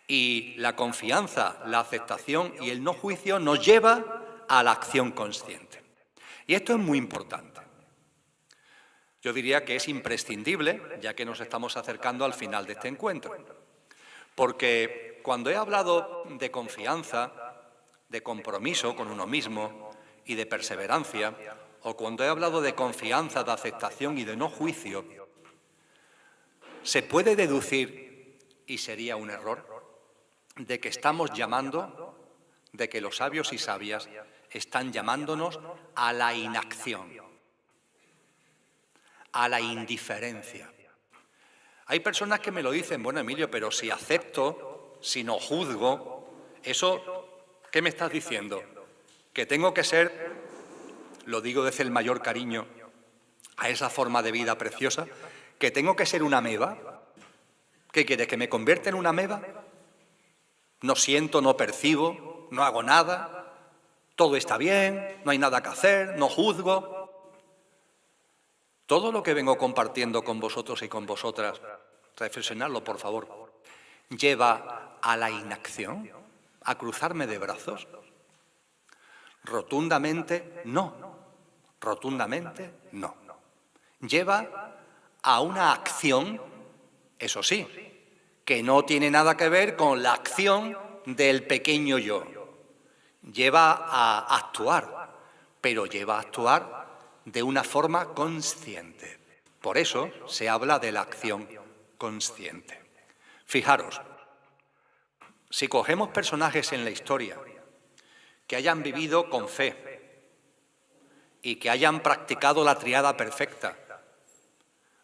Y la confianza, la aceptación y el no juicio nos lleva a la acción consciente. Y esto es muy importante. Yo diría que es imprescindible, ya que nos estamos acercando al final de este encuentro. Porque cuando he hablado de confianza, de compromiso con uno mismo y de perseverancia, o cuando he hablado de confianza, de aceptación y de no juicio, se puede deducir, y sería un error, de que estamos llamando, de que los sabios y sabias están llamándonos a la inacción, a la indiferencia. Hay personas que me lo dicen: bueno, Emilio, pero si acepto, si no juzgo, eso, ¿qué me estás diciendo? Que tengo que ser, lo digo desde el mayor cariño a esa forma de vida preciosa, que tengo que ser una ameba. ¿Qué quieres, que me convierta en una ameba? No siento, no percibo, no hago nada, todo está bien, no hay nada que hacer, no juzgo. Todo lo que vengo compartiendo con vosotros y con vosotras, reflexionadlo, por favor, ¿lleva a la inacción? ¿A cruzarme de brazos? Rotundamente no. Rotundamente no. Lleva a una acción, eso sí, que no tiene nada que ver con la acción del pequeño yo. Lleva a actuar, pero lleva a actuar de una forma consciente. Por eso se habla de la acción consciente. Fijaros, si cogemos personajes en la historia que hayan vivido con fe y que hayan practicado la triada perfecta,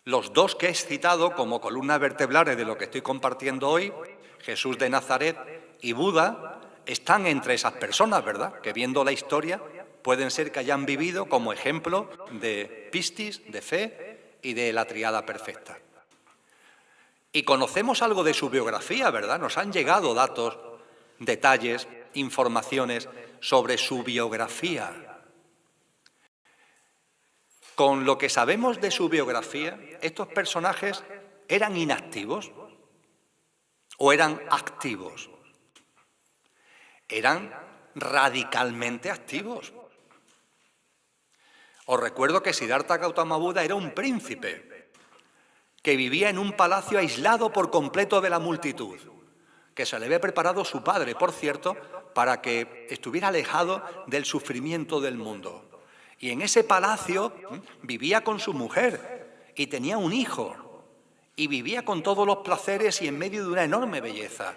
los dos que he citado como columnas vertebrales de lo que estoy compartiendo hoy, Jesús de Nazaret y Buda, están entre esas personas, ¿verdad?, que viendo la historia pueden ser que hayan vivido como ejemplo de Piscis, de fe y de la triada perfecta. Y conocemos algo de su biografía, ¿verdad? Nos han llegado datos, detalles, informaciones sobre su biografía. Con lo que sabemos de su biografía, estos personajes eran inactivos o eran activos. Eran radicalmente activos. Os recuerdo que Siddhartha Gautama Buda era un príncipe que vivía en un palacio aislado por completo de la multitud, que se le había preparado su padre, por cierto, para que estuviera alejado del sufrimiento del mundo. Y en ese palacio vivía con su mujer y tenía un hijo y vivía con todos los placeres y en medio de una enorme belleza.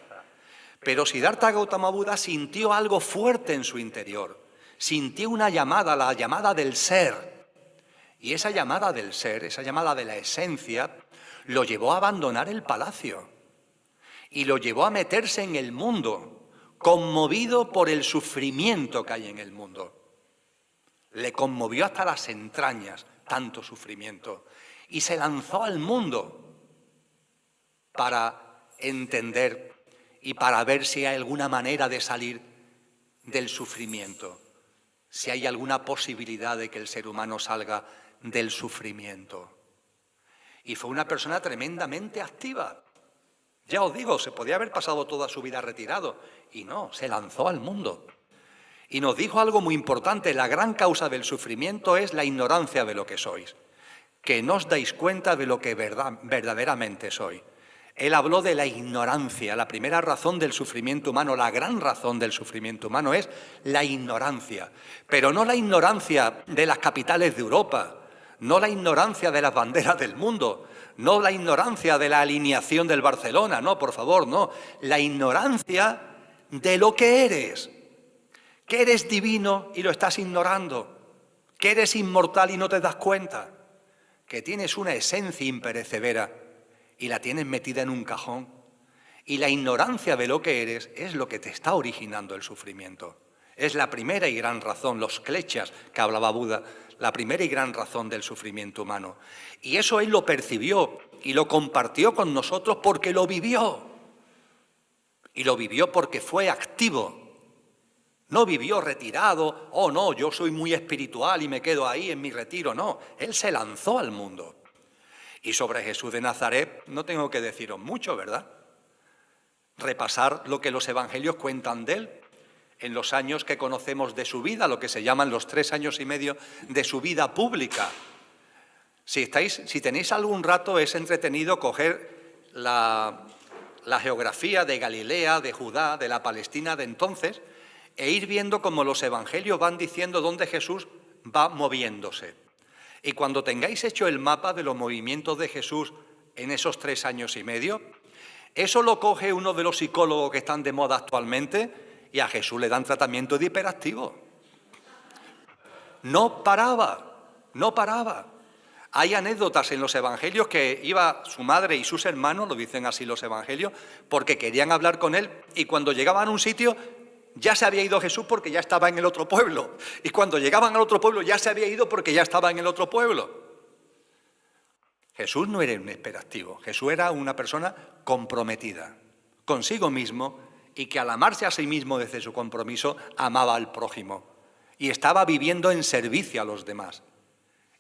Pero Siddhartha Gautama Buda sintió algo fuerte en su interior, sintió una llamada, la llamada del ser. Y esa llamada del ser, esa llamada de la esencia, lo llevó a abandonar el palacio y lo llevó a meterse en el mundo, conmovido por el sufrimiento que hay en el mundo. Le conmovió hasta las entrañas tanto sufrimiento y se lanzó al mundo para entender y para ver si hay alguna manera de salir del sufrimiento, si hay alguna posibilidad de que el ser humano salga del sufrimiento. Y fue una persona tremendamente activa. Ya os digo, se podía haber pasado toda su vida retirado y no, se lanzó al mundo. Y nos dijo algo muy importante: la gran causa del sufrimiento es la ignorancia de lo que sois, que no os dais cuenta de lo que verdaderamente sois. Él habló de la ignorancia. La primera razón del sufrimiento humano, la gran razón del sufrimiento humano es la ignorancia. Pero no la ignorancia de las capitales de Europa, no la ignorancia de las banderas del mundo, no la ignorancia de la alineación del Barcelona, no, por favor, no. La ignorancia de lo que eres. Que eres divino y lo estás ignorando, que eres inmortal y no te das cuenta, que tienes una esencia imperecedera y la tienes metida en un cajón. Y la ignorancia de lo que eres es lo que te está originando el sufrimiento. Es la primera y gran razón, los kleshas que hablaba Buda, la primera y gran razón del sufrimiento humano. Y eso él lo percibió y lo compartió con nosotros porque lo vivió. Y lo vivió porque fue activo. No vivió retirado, oh no, yo soy muy espiritual y me quedo ahí en mi retiro. No, él se lanzó al mundo. Y sobre Jesús de Nazaret no tengo que deciros mucho, ¿verdad? Repasar lo que los evangelios cuentan de él en los años que conocemos de su vida, lo que se llaman los 3 años y medio de su vida pública. Si tenéis algún rato, es entretenido coger la geografía de Galilea, de Judá, de la Palestina de entonces, e ir viendo cómo los evangelios van diciendo dónde Jesús va moviéndose. Y cuando tengáis hecho el mapa de los movimientos de Jesús en esos 3 años y medio, eso lo coge uno de los psicólogos que están de moda actualmente y a Jesús le dan tratamiento de hiperactivo. No paraba, no paraba. Hay anécdotas en los evangelios que iba su madre y sus hermanos, lo dicen así los evangelios, porque querían hablar con él y cuando llegaban a un sitio ya se había ido Jesús porque ya estaba en el otro pueblo. Y cuando llegaban al otro pueblo ya se había ido porque ya estaba en el otro pueblo. Jesús no era un hiperactivo, Jesús era una persona comprometida consigo mismo y que al amarse a sí mismo desde su compromiso amaba al prójimo y estaba viviendo en servicio a los demás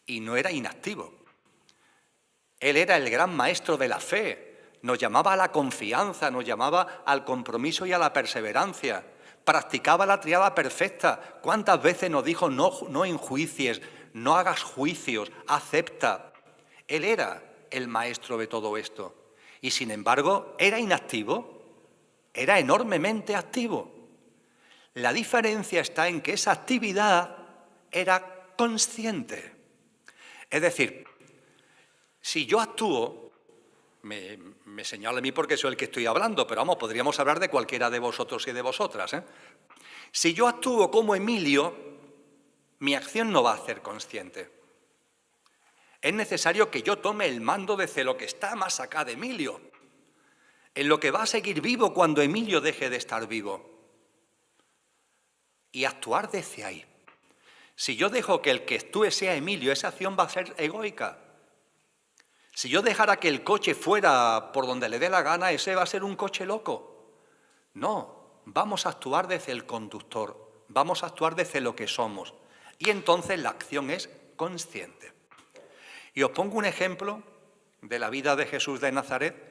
y no era inactivo. Él era el gran maestro de la fe, nos llamaba a la confianza, nos llamaba al compromiso y a la perseverancia, practicaba la tríada perfecta. ¿Cuántas veces nos dijo no enjuicies, no hagas juicios, acepta? Él era el maestro de todo esto y sin embargo era inactivo, era enormemente activo. La diferencia está en que esa actividad era consciente. Es decir, si yo actúo, me señalo a mí porque soy el que estoy hablando, pero vamos, podríamos hablar de cualquiera de vosotros y de vosotras, ¿eh? Si yo actúo como Emilio, mi acción no va a ser consciente. Es necesario que yo tome el mando desde lo que está más acá de Emilio, en lo que va a seguir vivo cuando Emilio deje de estar vivo, y actuar desde ahí. Si yo dejo que el que actúe sea Emilio, esa acción va a ser egoica. Si yo dejara que el coche fuera por donde le dé la gana, ese va a ser un coche loco. No, vamos a actuar desde el conductor, vamos a actuar desde lo que somos, y entonces la acción es consciente. Y os pongo un ejemplo de la vida de Jesús de Nazaret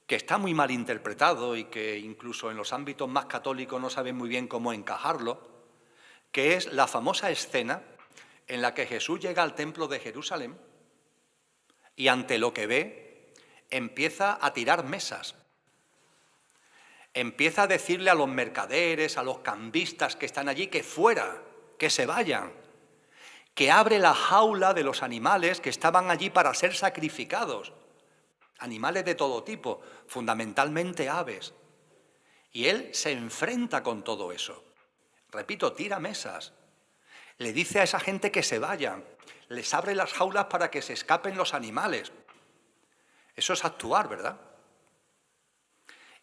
que está muy mal interpretado y que incluso en los ámbitos más católicos no saben muy bien cómo encajarlo, que es la famosa escena en la que Jesús llega al templo de Jerusalén y ante lo que ve empieza a tirar mesas. Empieza a decirle a los mercaderes, a los cambistas que están allí que fuera, que se vayan, que abre la jaula de los animales que estaban allí para ser sacrificados, animales de todo tipo, fundamentalmente aves. Y él se enfrenta con todo eso. Repito, tira mesas. Le dice a esa gente que se vayan, les abre las jaulas para que se escapen los animales. Eso es actuar, ¿verdad?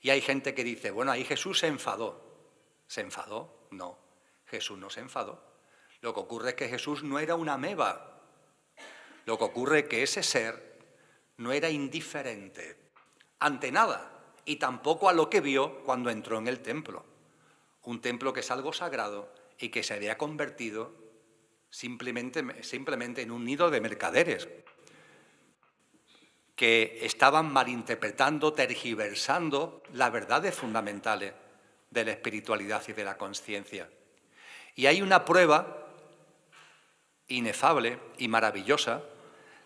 Y hay gente que dice, bueno, ahí Jesús se enfadó. ¿Se enfadó? No, Jesús no se enfadó. Lo que ocurre es que Jesús no era una ameba. Lo que ocurre es que ese ser no era indiferente ante nada y tampoco a lo que vio cuando entró en el templo. Un templo que es algo sagrado y que se había convertido simplemente en un nido de mercaderes que estaban malinterpretando, tergiversando las verdades fundamentales de la espiritualidad y de la conciencia. Y hay una prueba inefable y maravillosa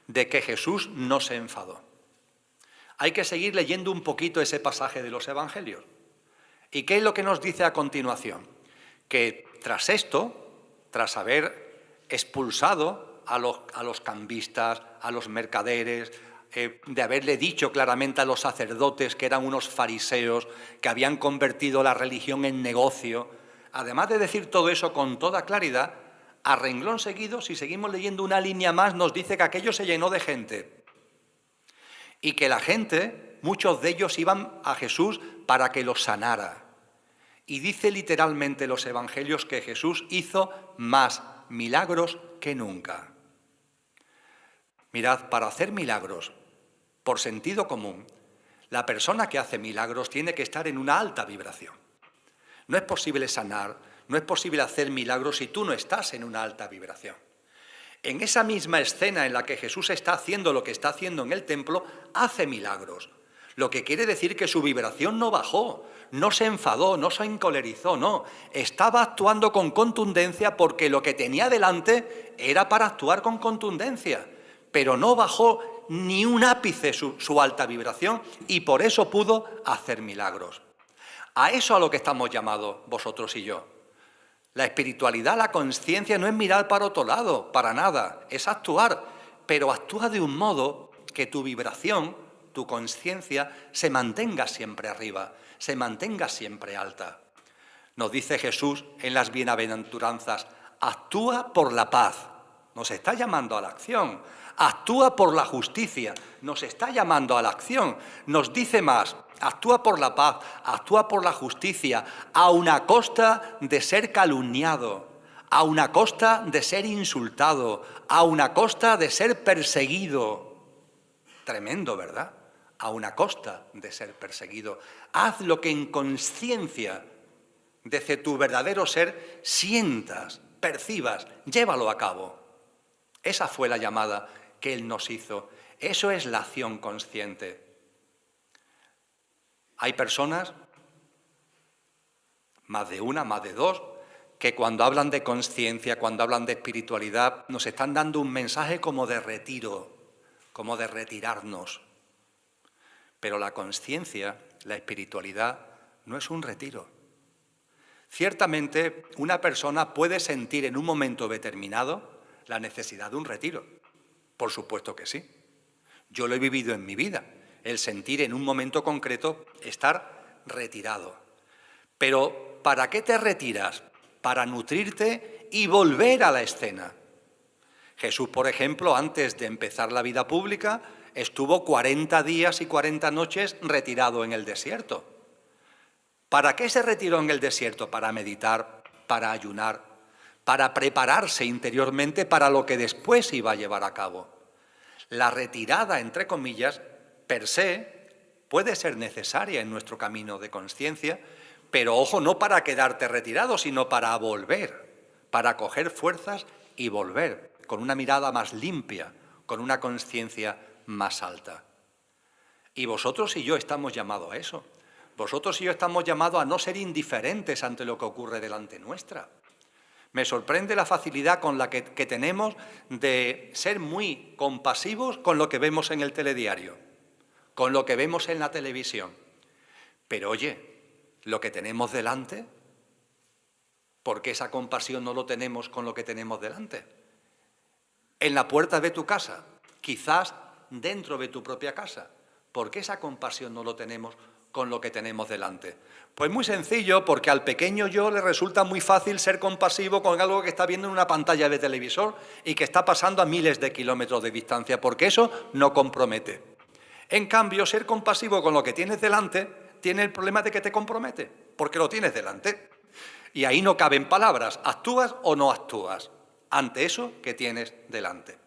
de que Jesús no se enfadó. Hay que seguir leyendo un poquito ese pasaje de los evangelios. ¿Y qué es lo que nos dice a continuación? Que tras esto, tras haber expulsado a los cambistas, a los mercaderes, de haberle dicho claramente a los sacerdotes que eran unos fariseos, que habían convertido la religión en negocio, además de decir todo eso con toda claridad, a renglón seguido, si seguimos leyendo una línea más, nos dice que aquello se llenó de gente y que la gente, muchos de ellos iban a Jesús para que los sanara. Y dice literalmente los evangelios que Jesús hizo más milagros que nunca. Mirad, para hacer milagros, por sentido común, la persona que hace milagros tiene que estar en una alta vibración. No es posible sanar, no es posible hacer milagros si tú no estás en una alta vibración. En esa misma escena en la que Jesús está haciendo lo que está haciendo en el templo, hace milagros. Lo que quiere decir que su vibración no bajó, no se enfadó, no se encolerizó, no. Estaba actuando con contundencia porque lo que tenía delante era para actuar con contundencia. Pero no bajó ni un ápice su alta vibración y por eso pudo hacer milagros. A eso a lo que estamos llamados vosotros y yo. La espiritualidad, la conciencia no es mirar para otro lado, para nada, es actuar, pero actúa de un modo que tu vibración, tu conciencia, se mantenga siempre arriba, se mantenga siempre alta. Nos dice Jesús en las bienaventuranzas, actúa por la paz, nos está llamando a la acción, actúa por la justicia, nos está llamando a la acción, nos dice más, actúa por la paz, actúa por la justicia, a una costa de ser calumniado, a una costa de ser insultado, a una costa de ser perseguido. Tremendo, ¿verdad? A una costa de ser perseguido. Haz lo que en conciencia desde tu verdadero ser sientas, percibas, llévalo a cabo. Esa fue la llamada que Él nos hizo. Eso es la acción consciente. Hay personas, más de una, más de dos, que cuando hablan de conciencia, cuando hablan de espiritualidad, nos están dando un mensaje como de retiro, como de retirarnos. Pero la conciencia, la espiritualidad, no es un retiro. Ciertamente, una persona puede sentir en un momento determinado la necesidad de un retiro. Por supuesto que sí. Yo lo he vivido en mi vida, el sentir en un momento concreto estar retirado. Pero, ¿para qué te retiras? Para nutrirte y volver a la escena. Jesús, por ejemplo, antes de empezar la vida pública, estuvo 40 días y 40 noches retirado en el desierto. ¿Para qué se retiró en el desierto? Para meditar, para ayunar, para prepararse interiormente para lo que después iba a llevar a cabo. La retirada, entre comillas, per se, puede ser necesaria en nuestro camino de conciencia, pero ojo, no para quedarte retirado, sino para volver, para coger fuerzas y volver, con una mirada más limpia, con una conciencia más alta. Y vosotros y yo estamos llamados a eso. Vosotros y yo estamos llamados a no ser indiferentes ante lo que ocurre delante nuestra. Me sorprende la facilidad con la que tenemos de ser muy compasivos con lo que vemos en el telediario, con lo que vemos en la televisión. Pero oye, lo que tenemos delante, ¿por qué esa compasión no lo tenemos con lo que tenemos delante? En la puerta de tu casa, quizás dentro de tu propia casa, ¿por qué esa compasión no lo tenemos con lo que tenemos delante? Pues muy sencillo, porque al pequeño yo le resulta muy fácil ser compasivo con algo que está viendo en una pantalla de televisor y que está pasando a miles de kilómetros de distancia, porque eso no compromete. En cambio, ser compasivo con lo que tienes delante tiene el problema de que te compromete, porque lo tienes delante. Y ahí no caben palabras, ¿actúas o no actúas ante eso que tienes delante?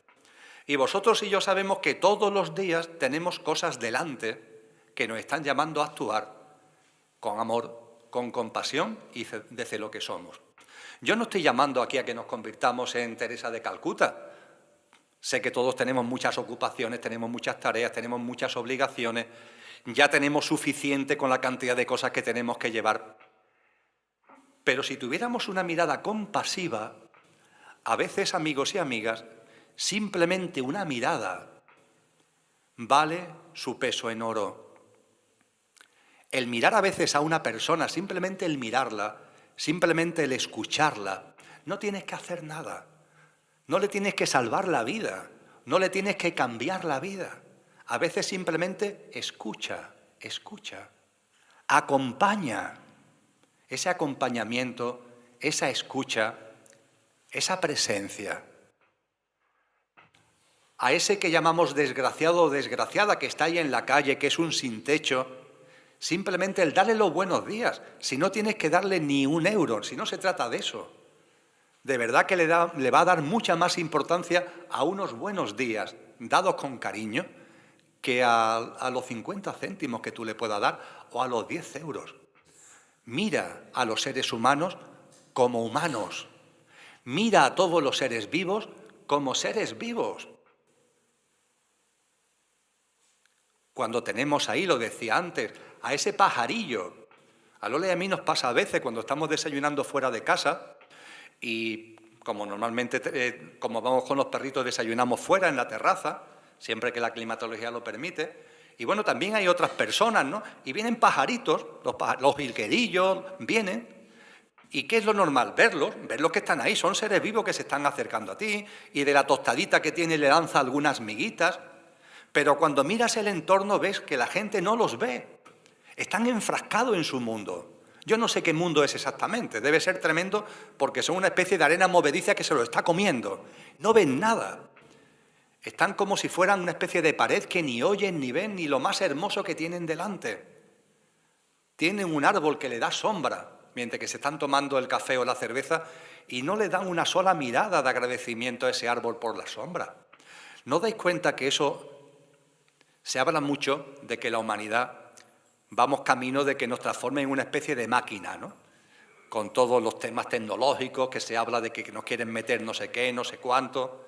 Y vosotros y yo sabemos que todos los días tenemos cosas delante que nos están llamando a actuar con amor, con compasión y desde lo que somos. Yo no estoy llamando aquí a que nos convirtamos en Teresa de Calcuta. Sé que todos tenemos muchas ocupaciones, tenemos muchas tareas, tenemos muchas obligaciones, ya tenemos suficiente con la cantidad de cosas que tenemos que llevar. Pero si tuviéramos una mirada compasiva, a veces, amigos y amigas, simplemente una mirada vale su peso en oro. El mirar a veces a una persona, simplemente el mirarla, simplemente el escucharla, no tienes que hacer nada, no le tienes que salvar la vida, no le tienes que cambiar la vida. A veces simplemente escucha, acompaña. Ese acompañamiento, esa escucha, esa presencia. A ese que llamamos desgraciado o desgraciada que está ahí en la calle, que es un sin techo, Simplemente el darle los buenos días. Si no tienes que darle ni un euro, si no se trata de eso. De verdad que le va a dar mucha más importancia a unos buenos días dados con cariño que a los 50 céntimos que tú le puedas dar o a los 10 euros. Mira a los seres humanos como humanos. Mira a todos los seres vivos como seres vivos. Cuando tenemos ahí, lo decía antes, a ese pajarillo. A Lola y a mí nos pasa a veces cuando estamos desayunando fuera de casa y como normalmente, como vamos con los perritos, desayunamos fuera en la terraza, siempre que la climatología lo permite. Y bueno, también hay otras personas, ¿no? Y vienen pajaritos, los jilguerillos vienen. ¿Y qué es lo normal? Verlos que están ahí, son seres vivos que se están acercando a ti y de la tostadita que tiene le lanza algunas miguitas. Pero cuando miras el entorno ves que la gente no los ve. Están enfrascados en su mundo. Yo no sé qué mundo es exactamente, debe ser tremendo porque son una especie de arena movediza que se lo está comiendo. No ven nada. Están como si fueran una especie de pared que ni oyen ni ven ni lo más hermoso que tienen delante. Tienen un árbol que le da sombra, mientras que se están tomando el café o la cerveza y no le dan una sola mirada de agradecimiento a ese árbol por la sombra. ¿No dais cuenta que eso se habla mucho de que la humanidad vamos camino de que nos transforme en una especie de máquina, ¿no? Con todos los temas tecnológicos, que se habla de que nos quieren meter no sé qué, no sé cuánto.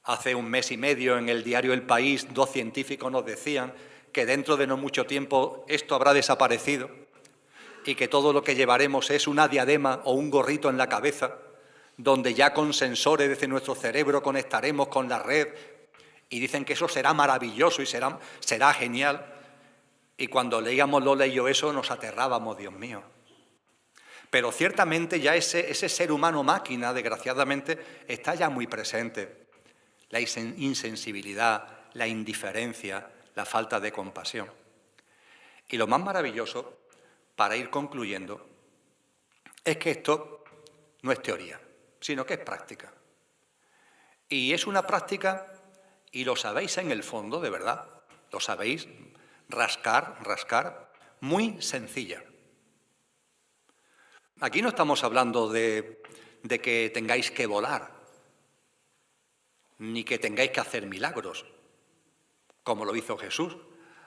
Hace un mes y medio en el diario El País, 2 científicos nos decían que dentro de no mucho tiempo esto habrá desaparecido y que todo lo que llevaremos es una diadema o un gorrito en la cabeza, donde ya con sensores desde nuestro cerebro conectaremos con la red y dicen que eso será maravilloso y será genial. Y cuando leíamos Lola y yo eso nos aterrábamos, Dios mío. Pero ciertamente ya ese ser humano máquina, desgraciadamente, está ya muy presente. La insensibilidad, la indiferencia, la falta de compasión. Y lo más maravilloso, para ir concluyendo, es que esto no es teoría, sino que es práctica. Y es una práctica, y lo sabéis en el fondo, de verdad, lo sabéis, rascar, muy sencilla. Aquí no estamos hablando de que tengáis que volar, ni que tengáis que hacer milagros, como lo hizo Jesús.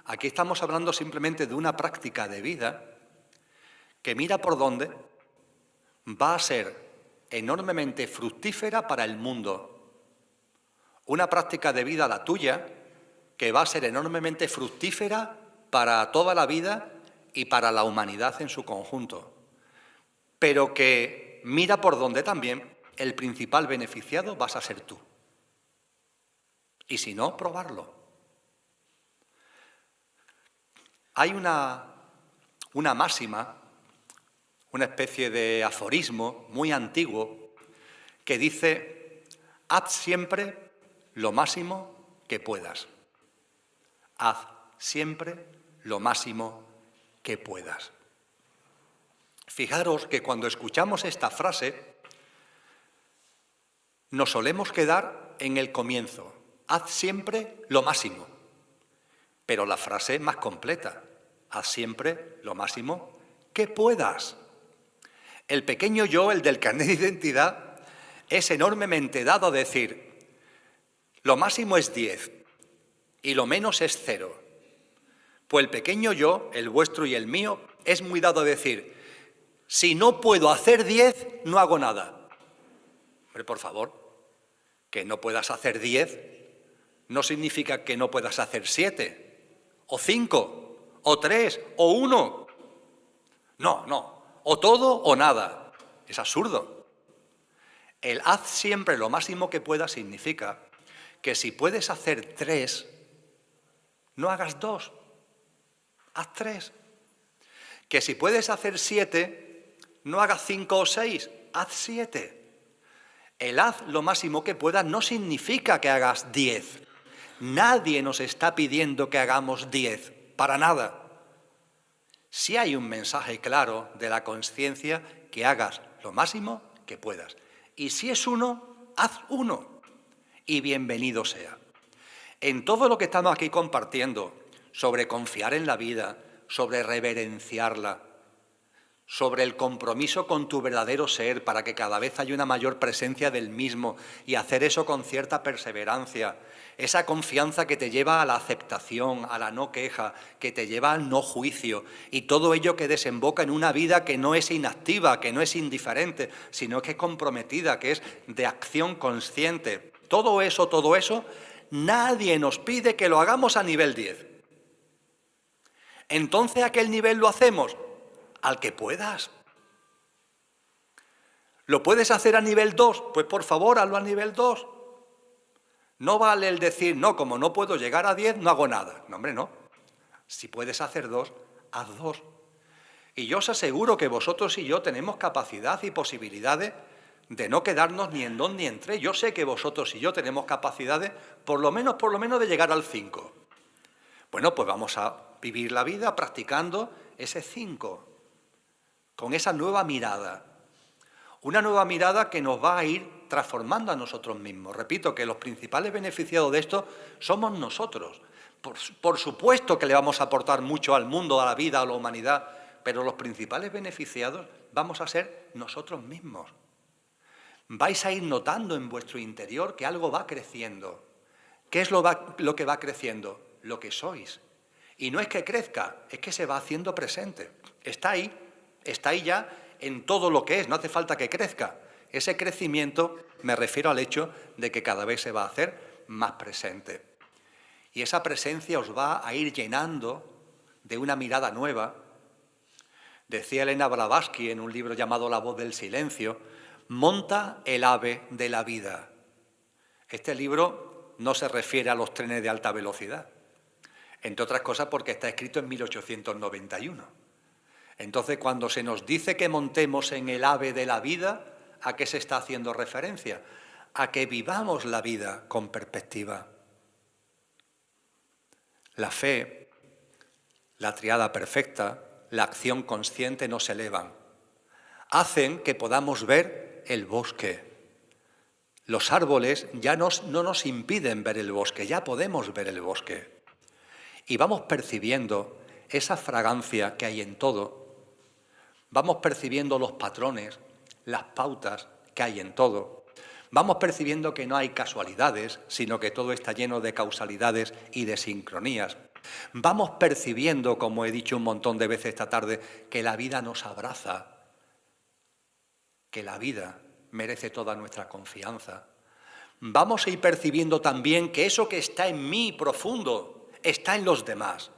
Aquí estamos hablando simplemente de una práctica de vida que mira por dónde va a ser enormemente fructífera para el mundo. Una práctica de vida, la tuya, que va a ser enormemente fructífera para toda la vida y para la humanidad en su conjunto. Pero que mira por dónde también el principal beneficiado vas a ser tú. Y si no, probarlo. Hay una máxima, una especie de aforismo muy antiguo que dice: haz siempre lo máximo que puedas. Haz siempre lo máximo que puedas. Fijaros que cuando escuchamos esta frase nos solemos quedar en el comienzo. Haz siempre lo máximo. Pero la frase es más completa. Haz siempre lo máximo que puedas. El pequeño yo, el del carnet de identidad, es enormemente dado a decir: lo máximo es 10 y lo menos es 0. Pues el pequeño yo, el vuestro y el mío, es muy dado a decir: si no puedo hacer 10, no hago nada. Hombre, por favor, que no puedas hacer 10 no significa que no puedas hacer 7, o 5, o 3, o 1. No, o todo o nada. Es absurdo. El haz siempre lo máximo que puedas significa que si puedes hacer 3, no hagas 2, haz 3. Que si puedes hacer 7, no hagas 5 o 6, haz 7. El haz lo máximo que puedas no significa que hagas 10. Nadie nos está pidiendo que hagamos 10, para nada. Sí hay un mensaje claro de la conciencia que hagas lo máximo que puedas. Y si es 1, haz 1 y bienvenido sea. En todo lo que estamos aquí compartiendo sobre confiar en la vida, sobre reverenciarla, sobre el compromiso con tu verdadero ser para que cada vez haya una mayor presencia del mismo y hacer eso con cierta perseverancia. Esa confianza que te lleva a la aceptación, a la no queja, que te lleva al no juicio y todo ello que desemboca en una vida que no es inactiva, que no es indiferente, sino que es comprometida, que es de acción consciente. Todo eso, nadie nos pide que lo hagamos a nivel 10. Entonces, ¿a qué nivel lo hacemos? Al que puedas. ¿Lo puedes hacer a nivel 2? Pues por favor, hazlo a nivel 2. No vale el decir, no, como no puedo llegar a 10, no hago nada. No, hombre, no. Si puedes hacer 2, haz 2. Y yo os aseguro que vosotros y yo tenemos capacidad y posibilidades de no quedarnos ni en 2 ni en 3. Yo sé que vosotros y yo tenemos capacidades, por lo menos de llegar al 5. Bueno, pues vamos a vivir la vida practicando ese 5. Con esa nueva mirada, una nueva mirada que nos va a ir transformando a nosotros mismos. Repito que los principales beneficiados de esto somos nosotros. Por supuesto que le vamos a aportar mucho al mundo, a la vida, a la humanidad, pero los principales beneficiados vamos a ser nosotros mismos. Vais a ir notando en vuestro interior que algo va creciendo. ¿Qué es lo que va creciendo? Lo que sois. Y no es que crezca, es que se va haciendo presente. Está ahí ya en todo lo que es, no hace falta que crezca. Ese crecimiento me refiero al hecho de que cada vez se va a hacer más presente. Y esa presencia os va a ir llenando de una mirada nueva. Decía Elena Blavatsky en un libro llamado La voz del silencio, monta el ave de la vida. Este libro no se refiere a los trenes de alta velocidad, entre otras cosas porque está escrito en 1891. Entonces, cuando se nos dice que montemos en el ave de la vida, ¿a qué se está haciendo referencia? A que vivamos la vida con perspectiva. La fe, la triada perfecta, la acción consciente nos elevan. Hacen que podamos ver el bosque. Los árboles ya no nos impiden ver el bosque, ya podemos ver el bosque. Y vamos percibiendo esa fragancia que hay en todo. Vamos percibiendo los patrones, las pautas que hay en todo. Vamos percibiendo que no hay casualidades, sino que todo está lleno de causalidades y de sincronías. Vamos percibiendo, como he dicho un montón de veces esta tarde, que la vida nos abraza, que la vida merece toda nuestra confianza. Vamos a ir percibiendo también que eso que está en mí profundo está en los demás,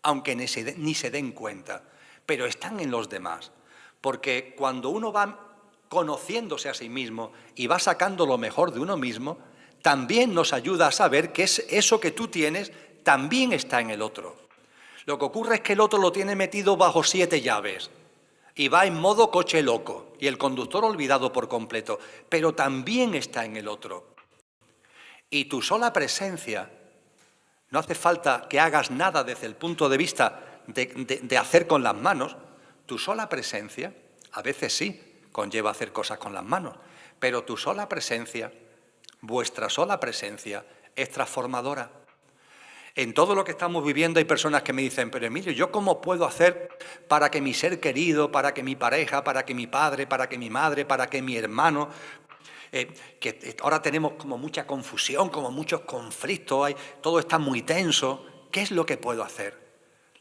aunque ni se den cuenta, pero están en los demás. Porque cuando uno va conociéndose a sí mismo y va sacando lo mejor de uno mismo, también nos ayuda a saber que eso que tú tienes también está en el otro. Lo que ocurre es que el otro lo tiene metido bajo 7 llaves y va en modo coche loco y el conductor olvidado por completo, pero también está en el otro. Y tu sola presencia, no hace falta que hagas nada desde el punto de vista de hacer con las manos, tu sola presencia, a veces sí, conlleva hacer cosas con las manos, pero tu sola presencia, vuestra sola presencia, es transformadora. En todo lo que estamos viviendo hay personas que me dicen, pero Emilio, ¿yo cómo puedo hacer para que mi ser querido, para que mi pareja, para que mi padre, para que mi madre, para que mi hermano, que ahora tenemos como mucha confusión, como muchos conflictos, todo está muy tenso, ¿qué es lo que puedo hacer?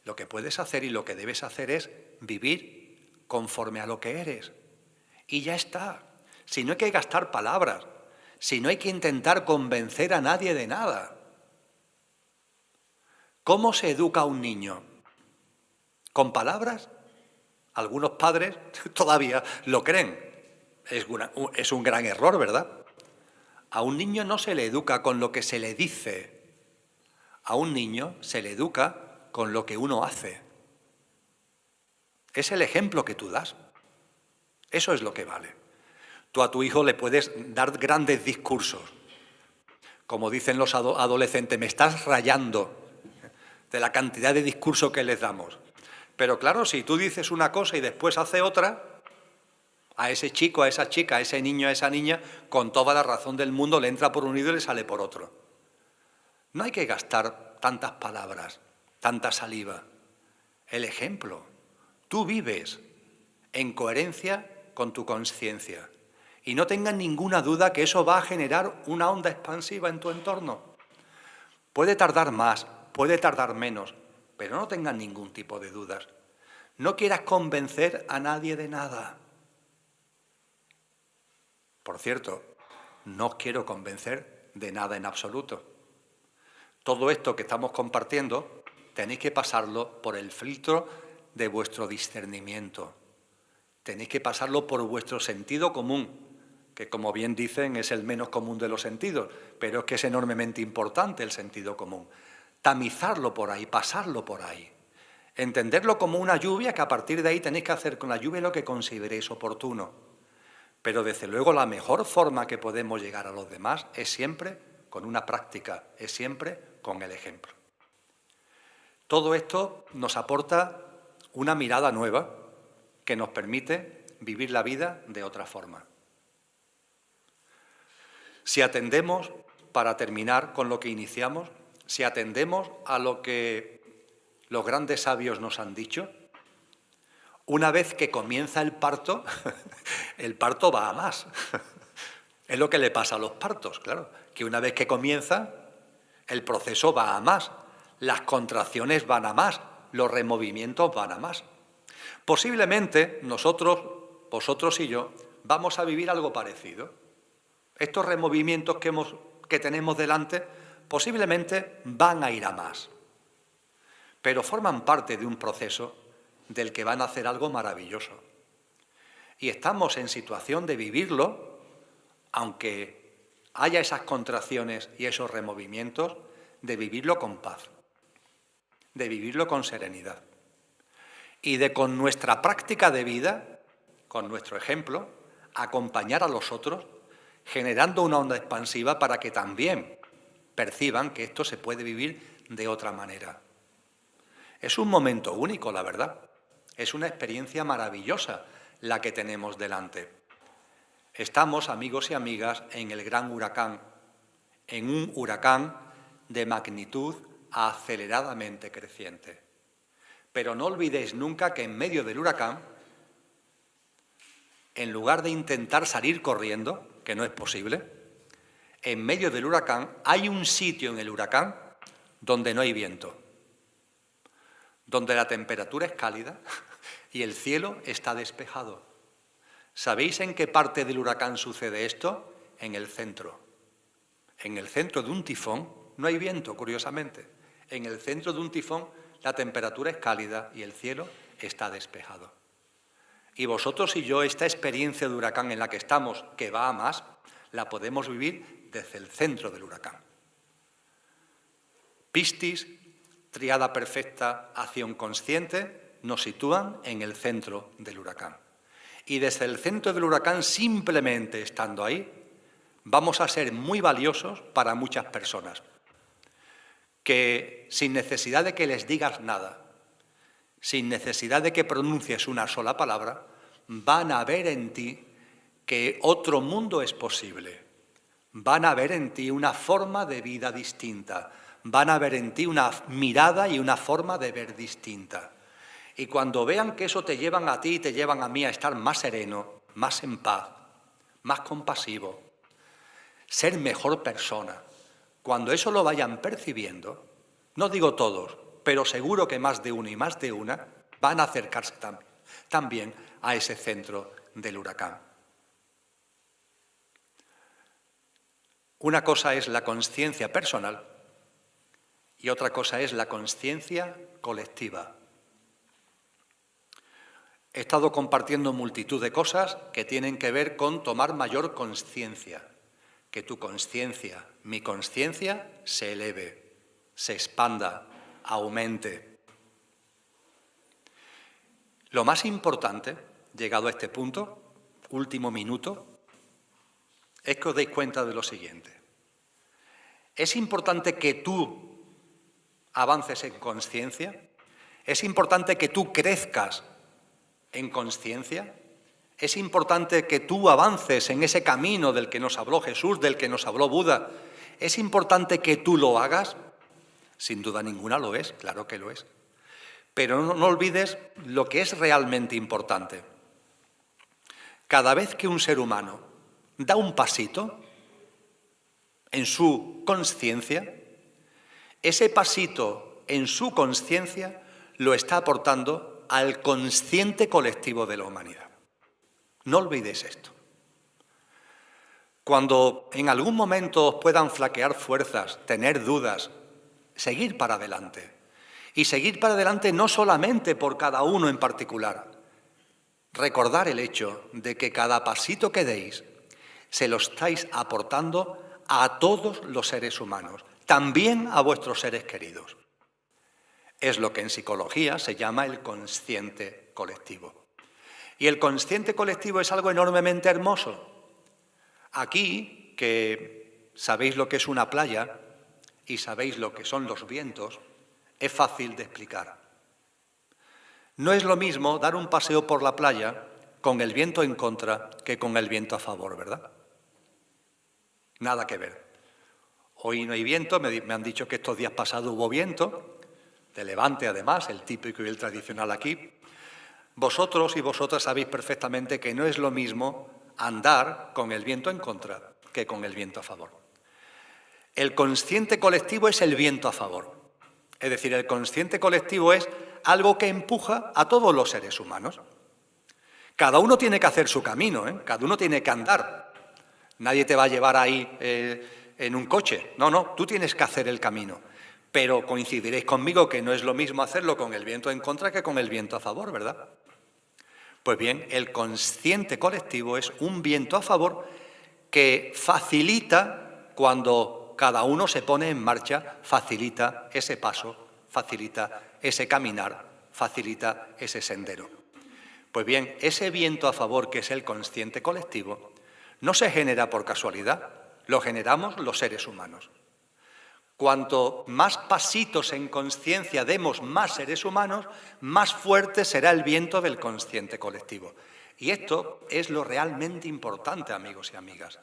Lo que puedes hacer y lo que debes hacer es vivir conforme a lo que eres. Y ya está. Si no hay que gastar palabras, si no hay que intentar convencer a nadie de nada. ¿Cómo se educa a un niño? ¿Con palabras? Algunos padres todavía lo creen. Es un gran error, ¿verdad? A un niño no se le educa con lo que se le dice. A un niño se le educa con lo que uno hace. Es el ejemplo que tú das. Eso es lo que vale. Tú a tu hijo le puedes dar grandes discursos. Como dicen los adolescentes, me estás rayando de la cantidad de discursos que les damos. Pero claro, si tú dices una cosa y después hace otra, a ese chico, a esa chica, a ese niño, a esa niña, con toda la razón del mundo le entra por un oído y le sale por otro. No hay que gastar tantas palabras, tanta saliva. el ejemplo. Tú vives en coherencia con tu conciencia y no tengas ninguna duda que eso va a generar una onda expansiva en tu entorno. Puede tardar más, puede tardar menos, pero no tengas ningún tipo de dudas. No quieras convencer a nadie de nada. Por cierto, no os quiero convencer de nada en absoluto. Todo esto que estamos compartiendo tenéis que pasarlo por el filtro de vuestro discernimiento. Tenéis que pasarlo por vuestro sentido común, que como bien dicen es el menos común de los sentidos, pero es que es enormemente importante el sentido común. Tamizarlo por ahí, pasarlo por ahí. Entenderlo como una lluvia que a partir de ahí tenéis que hacer con la lluvia lo que consideréis oportuno. Pero desde luego la mejor forma que podemos llegar a los demás es siempre con una práctica, es siempre con el ejemplo. Todo esto nos aporta una mirada nueva que nos permite vivir la vida de otra forma. Si atendemos, para terminar con lo que iniciamos, si atendemos a lo que los grandes sabios nos han dicho, una vez que comienza el parto va a más. Es lo que le pasa a los partos, claro, que una vez que comienza, el proceso va a más, las contracciones van a más, los removimientos van a más. Posiblemente nosotros, vosotros y yo, vamos a vivir algo parecido. Estos removimientos que tenemos delante posiblemente van a ir a más, pero forman parte de un proceso del que van a hacer algo maravilloso. Y estamos en situación de vivirlo, aunque haya esas contracciones y esos removimientos, de vivirlo con paz, de vivirlo con serenidad. Y de con nuestra práctica de vida, con nuestro ejemplo, acompañar a los otros, generando una onda expansiva para que también perciban que esto se puede vivir de otra manera. Es un momento único, la verdad. Es una experiencia maravillosa la que tenemos delante. Estamos, amigos y amigas, en el gran huracán, en un huracán de magnitud aceleradamente creciente. Pero no olvidéis nunca que en medio del huracán, en lugar de intentar salir corriendo, que no es posible, en medio del huracán hay un sitio en el huracán donde no hay viento, donde la temperatura es cálida y el cielo está despejado. ¿Sabéis en qué parte del huracán sucede esto? En el centro. En el centro de un tifón no hay viento, curiosamente. En el centro de un tifón la temperatura es cálida y el cielo está despejado. Y vosotros y yo, esta experiencia de huracán en la que estamos, que va a más, la podemos vivir desde el centro del huracán. Piscis, triada perfecta, acción consciente, nos sitúan en el centro del huracán. Y desde el centro del huracán, simplemente estando ahí, vamos a ser muy valiosos para muchas personas, que sin necesidad de que les digas nada, sin necesidad de que pronuncies una sola palabra, van a ver en ti que otro mundo es posible. Van a ver en ti una forma de vida distinta. Van a ver en ti una mirada y una forma de ver distinta. Y cuando vean que eso te llevan a ti y te llevan a mí a estar más sereno, más en paz, más compasivo, ser mejor persona, cuando eso lo vayan percibiendo, no digo todos, pero seguro que más de uno y más de una van a acercarse también a ese centro del huracán. Una cosa es la consciencia personal y otra cosa es la consciencia colectiva. He estado compartiendo multitud de cosas que tienen que ver con tomar mayor consciencia, que tu consciencia, mi consciencia, se eleve, se expanda, aumente. Lo más importante, llegado a este punto, último minuto, es que os deis cuenta de lo siguiente. Es importante que tú avances en consciencia, es importante que tú crezcas en consciencia, es importante que tú avances en ese camino del que nos habló Jesús, del que nos habló Buda, es importante que tú lo hagas. Sin duda ninguna lo es, claro que lo es. Pero no olvides lo que es realmente importante. Cada vez que un ser humano da un pasito en su consciencia, ese pasito en su consciencia lo está aportando al consciente colectivo de la humanidad. No olvidéis esto. Cuando en algún momento os puedan flaquear fuerzas, tener dudas, seguir para adelante. Y seguir para adelante no solamente por cada uno en particular. Recordar el hecho de que cada pasito que deis se lo estáis aportando a todos los seres humanos, también a vuestros seres queridos. Es lo que en psicología se llama el consciente colectivo. Y el consciente colectivo es algo enormemente hermoso. Aquí, que sabéis lo que es una playa y sabéis lo que son los vientos, es fácil de explicar. No es lo mismo dar un paseo por la playa con el viento en contra que con el viento a favor, ¿verdad? Nada que ver. Hoy no hay viento, me han dicho que estos días pasados hubo viento, de levante además, el típico y el tradicional aquí. Vosotros y vosotras sabéis perfectamente que no es lo mismo andar con el viento en contra que con el viento a favor. El consciente colectivo es el viento a favor. Es decir, el consciente colectivo es algo que empuja a todos los seres humanos. Cada uno tiene que hacer su camino, ¿eh? Cada uno tiene que andar. Nadie te va a llevar ahí en un coche. No, tú tienes que hacer el camino. Pero coincidiréis conmigo que no es lo mismo hacerlo con el viento en contra que con el viento a favor, ¿verdad? Pues bien, el consciente colectivo es un viento a favor que facilita cuando cada uno se pone en marcha, facilita ese paso, facilita ese caminar, facilita ese sendero. Pues bien, ese viento a favor que es el consciente colectivo no se genera por casualidad, lo generamos los seres humanos. Cuanto más pasitos en conciencia demos más seres humanos, más fuerte será el viento del consciente colectivo. Y esto es lo realmente importante, amigos y amigas.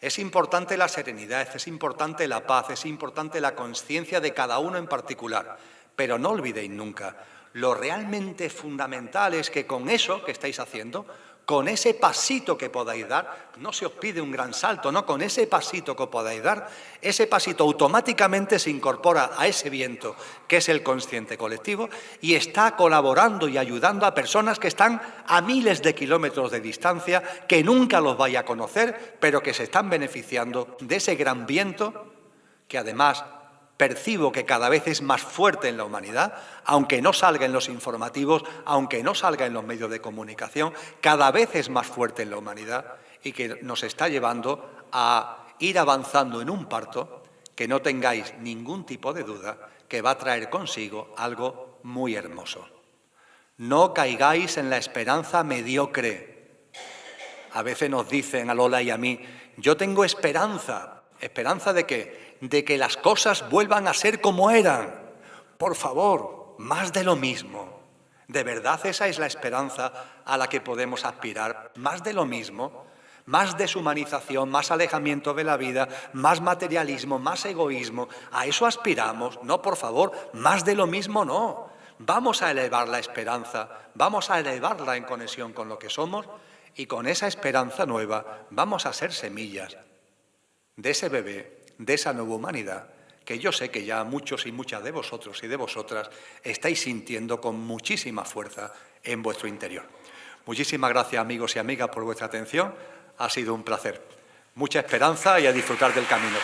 Es importante la serenidad, es importante la paz, es importante la conciencia de cada uno en particular. Pero no olvidéis nunca, lo realmente fundamental es que con eso que estáis haciendo, con ese pasito que podáis dar, no se os pide un gran salto, no, con ese pasito que podáis dar, ese pasito automáticamente se incorpora a ese viento que es el consciente colectivo y está colaborando y ayudando a personas que están a miles de kilómetros de distancia, que nunca los vaya a conocer, pero que se están beneficiando de ese gran viento que además percibo que cada vez es más fuerte en la humanidad, aunque no salga en los informativos, aunque no salga en los medios de comunicación, cada vez es más fuerte en la humanidad y que nos está llevando a ir avanzando en un parto que no tengáis ningún tipo de duda que va a traer consigo algo muy hermoso. No caigáis en la esperanza mediocre. A veces nos dicen a Lola y a mí, yo tengo esperanza. ¿Esperanza de qué? De que las cosas vuelvan a ser como eran. Por favor, más de lo mismo. ¿De verdad esa es la esperanza a la que podemos aspirar? Más de lo mismo, más deshumanización, más alejamiento de la vida, más materialismo, más egoísmo. ¿A eso aspiramos? No, por favor, más de lo mismo no. Vamos a elevar la esperanza, vamos a elevarla en conexión con lo que somos y con esa esperanza nueva vamos a ser semillas de ese bebé, de esa nueva humanidad, que yo sé que ya muchos y muchas de vosotros y de vosotras estáis sintiendo con muchísima fuerza en vuestro interior. Muchísimas gracias, amigos y amigas, por vuestra atención. Ha sido un placer. Mucha esperanza y a disfrutar del camino.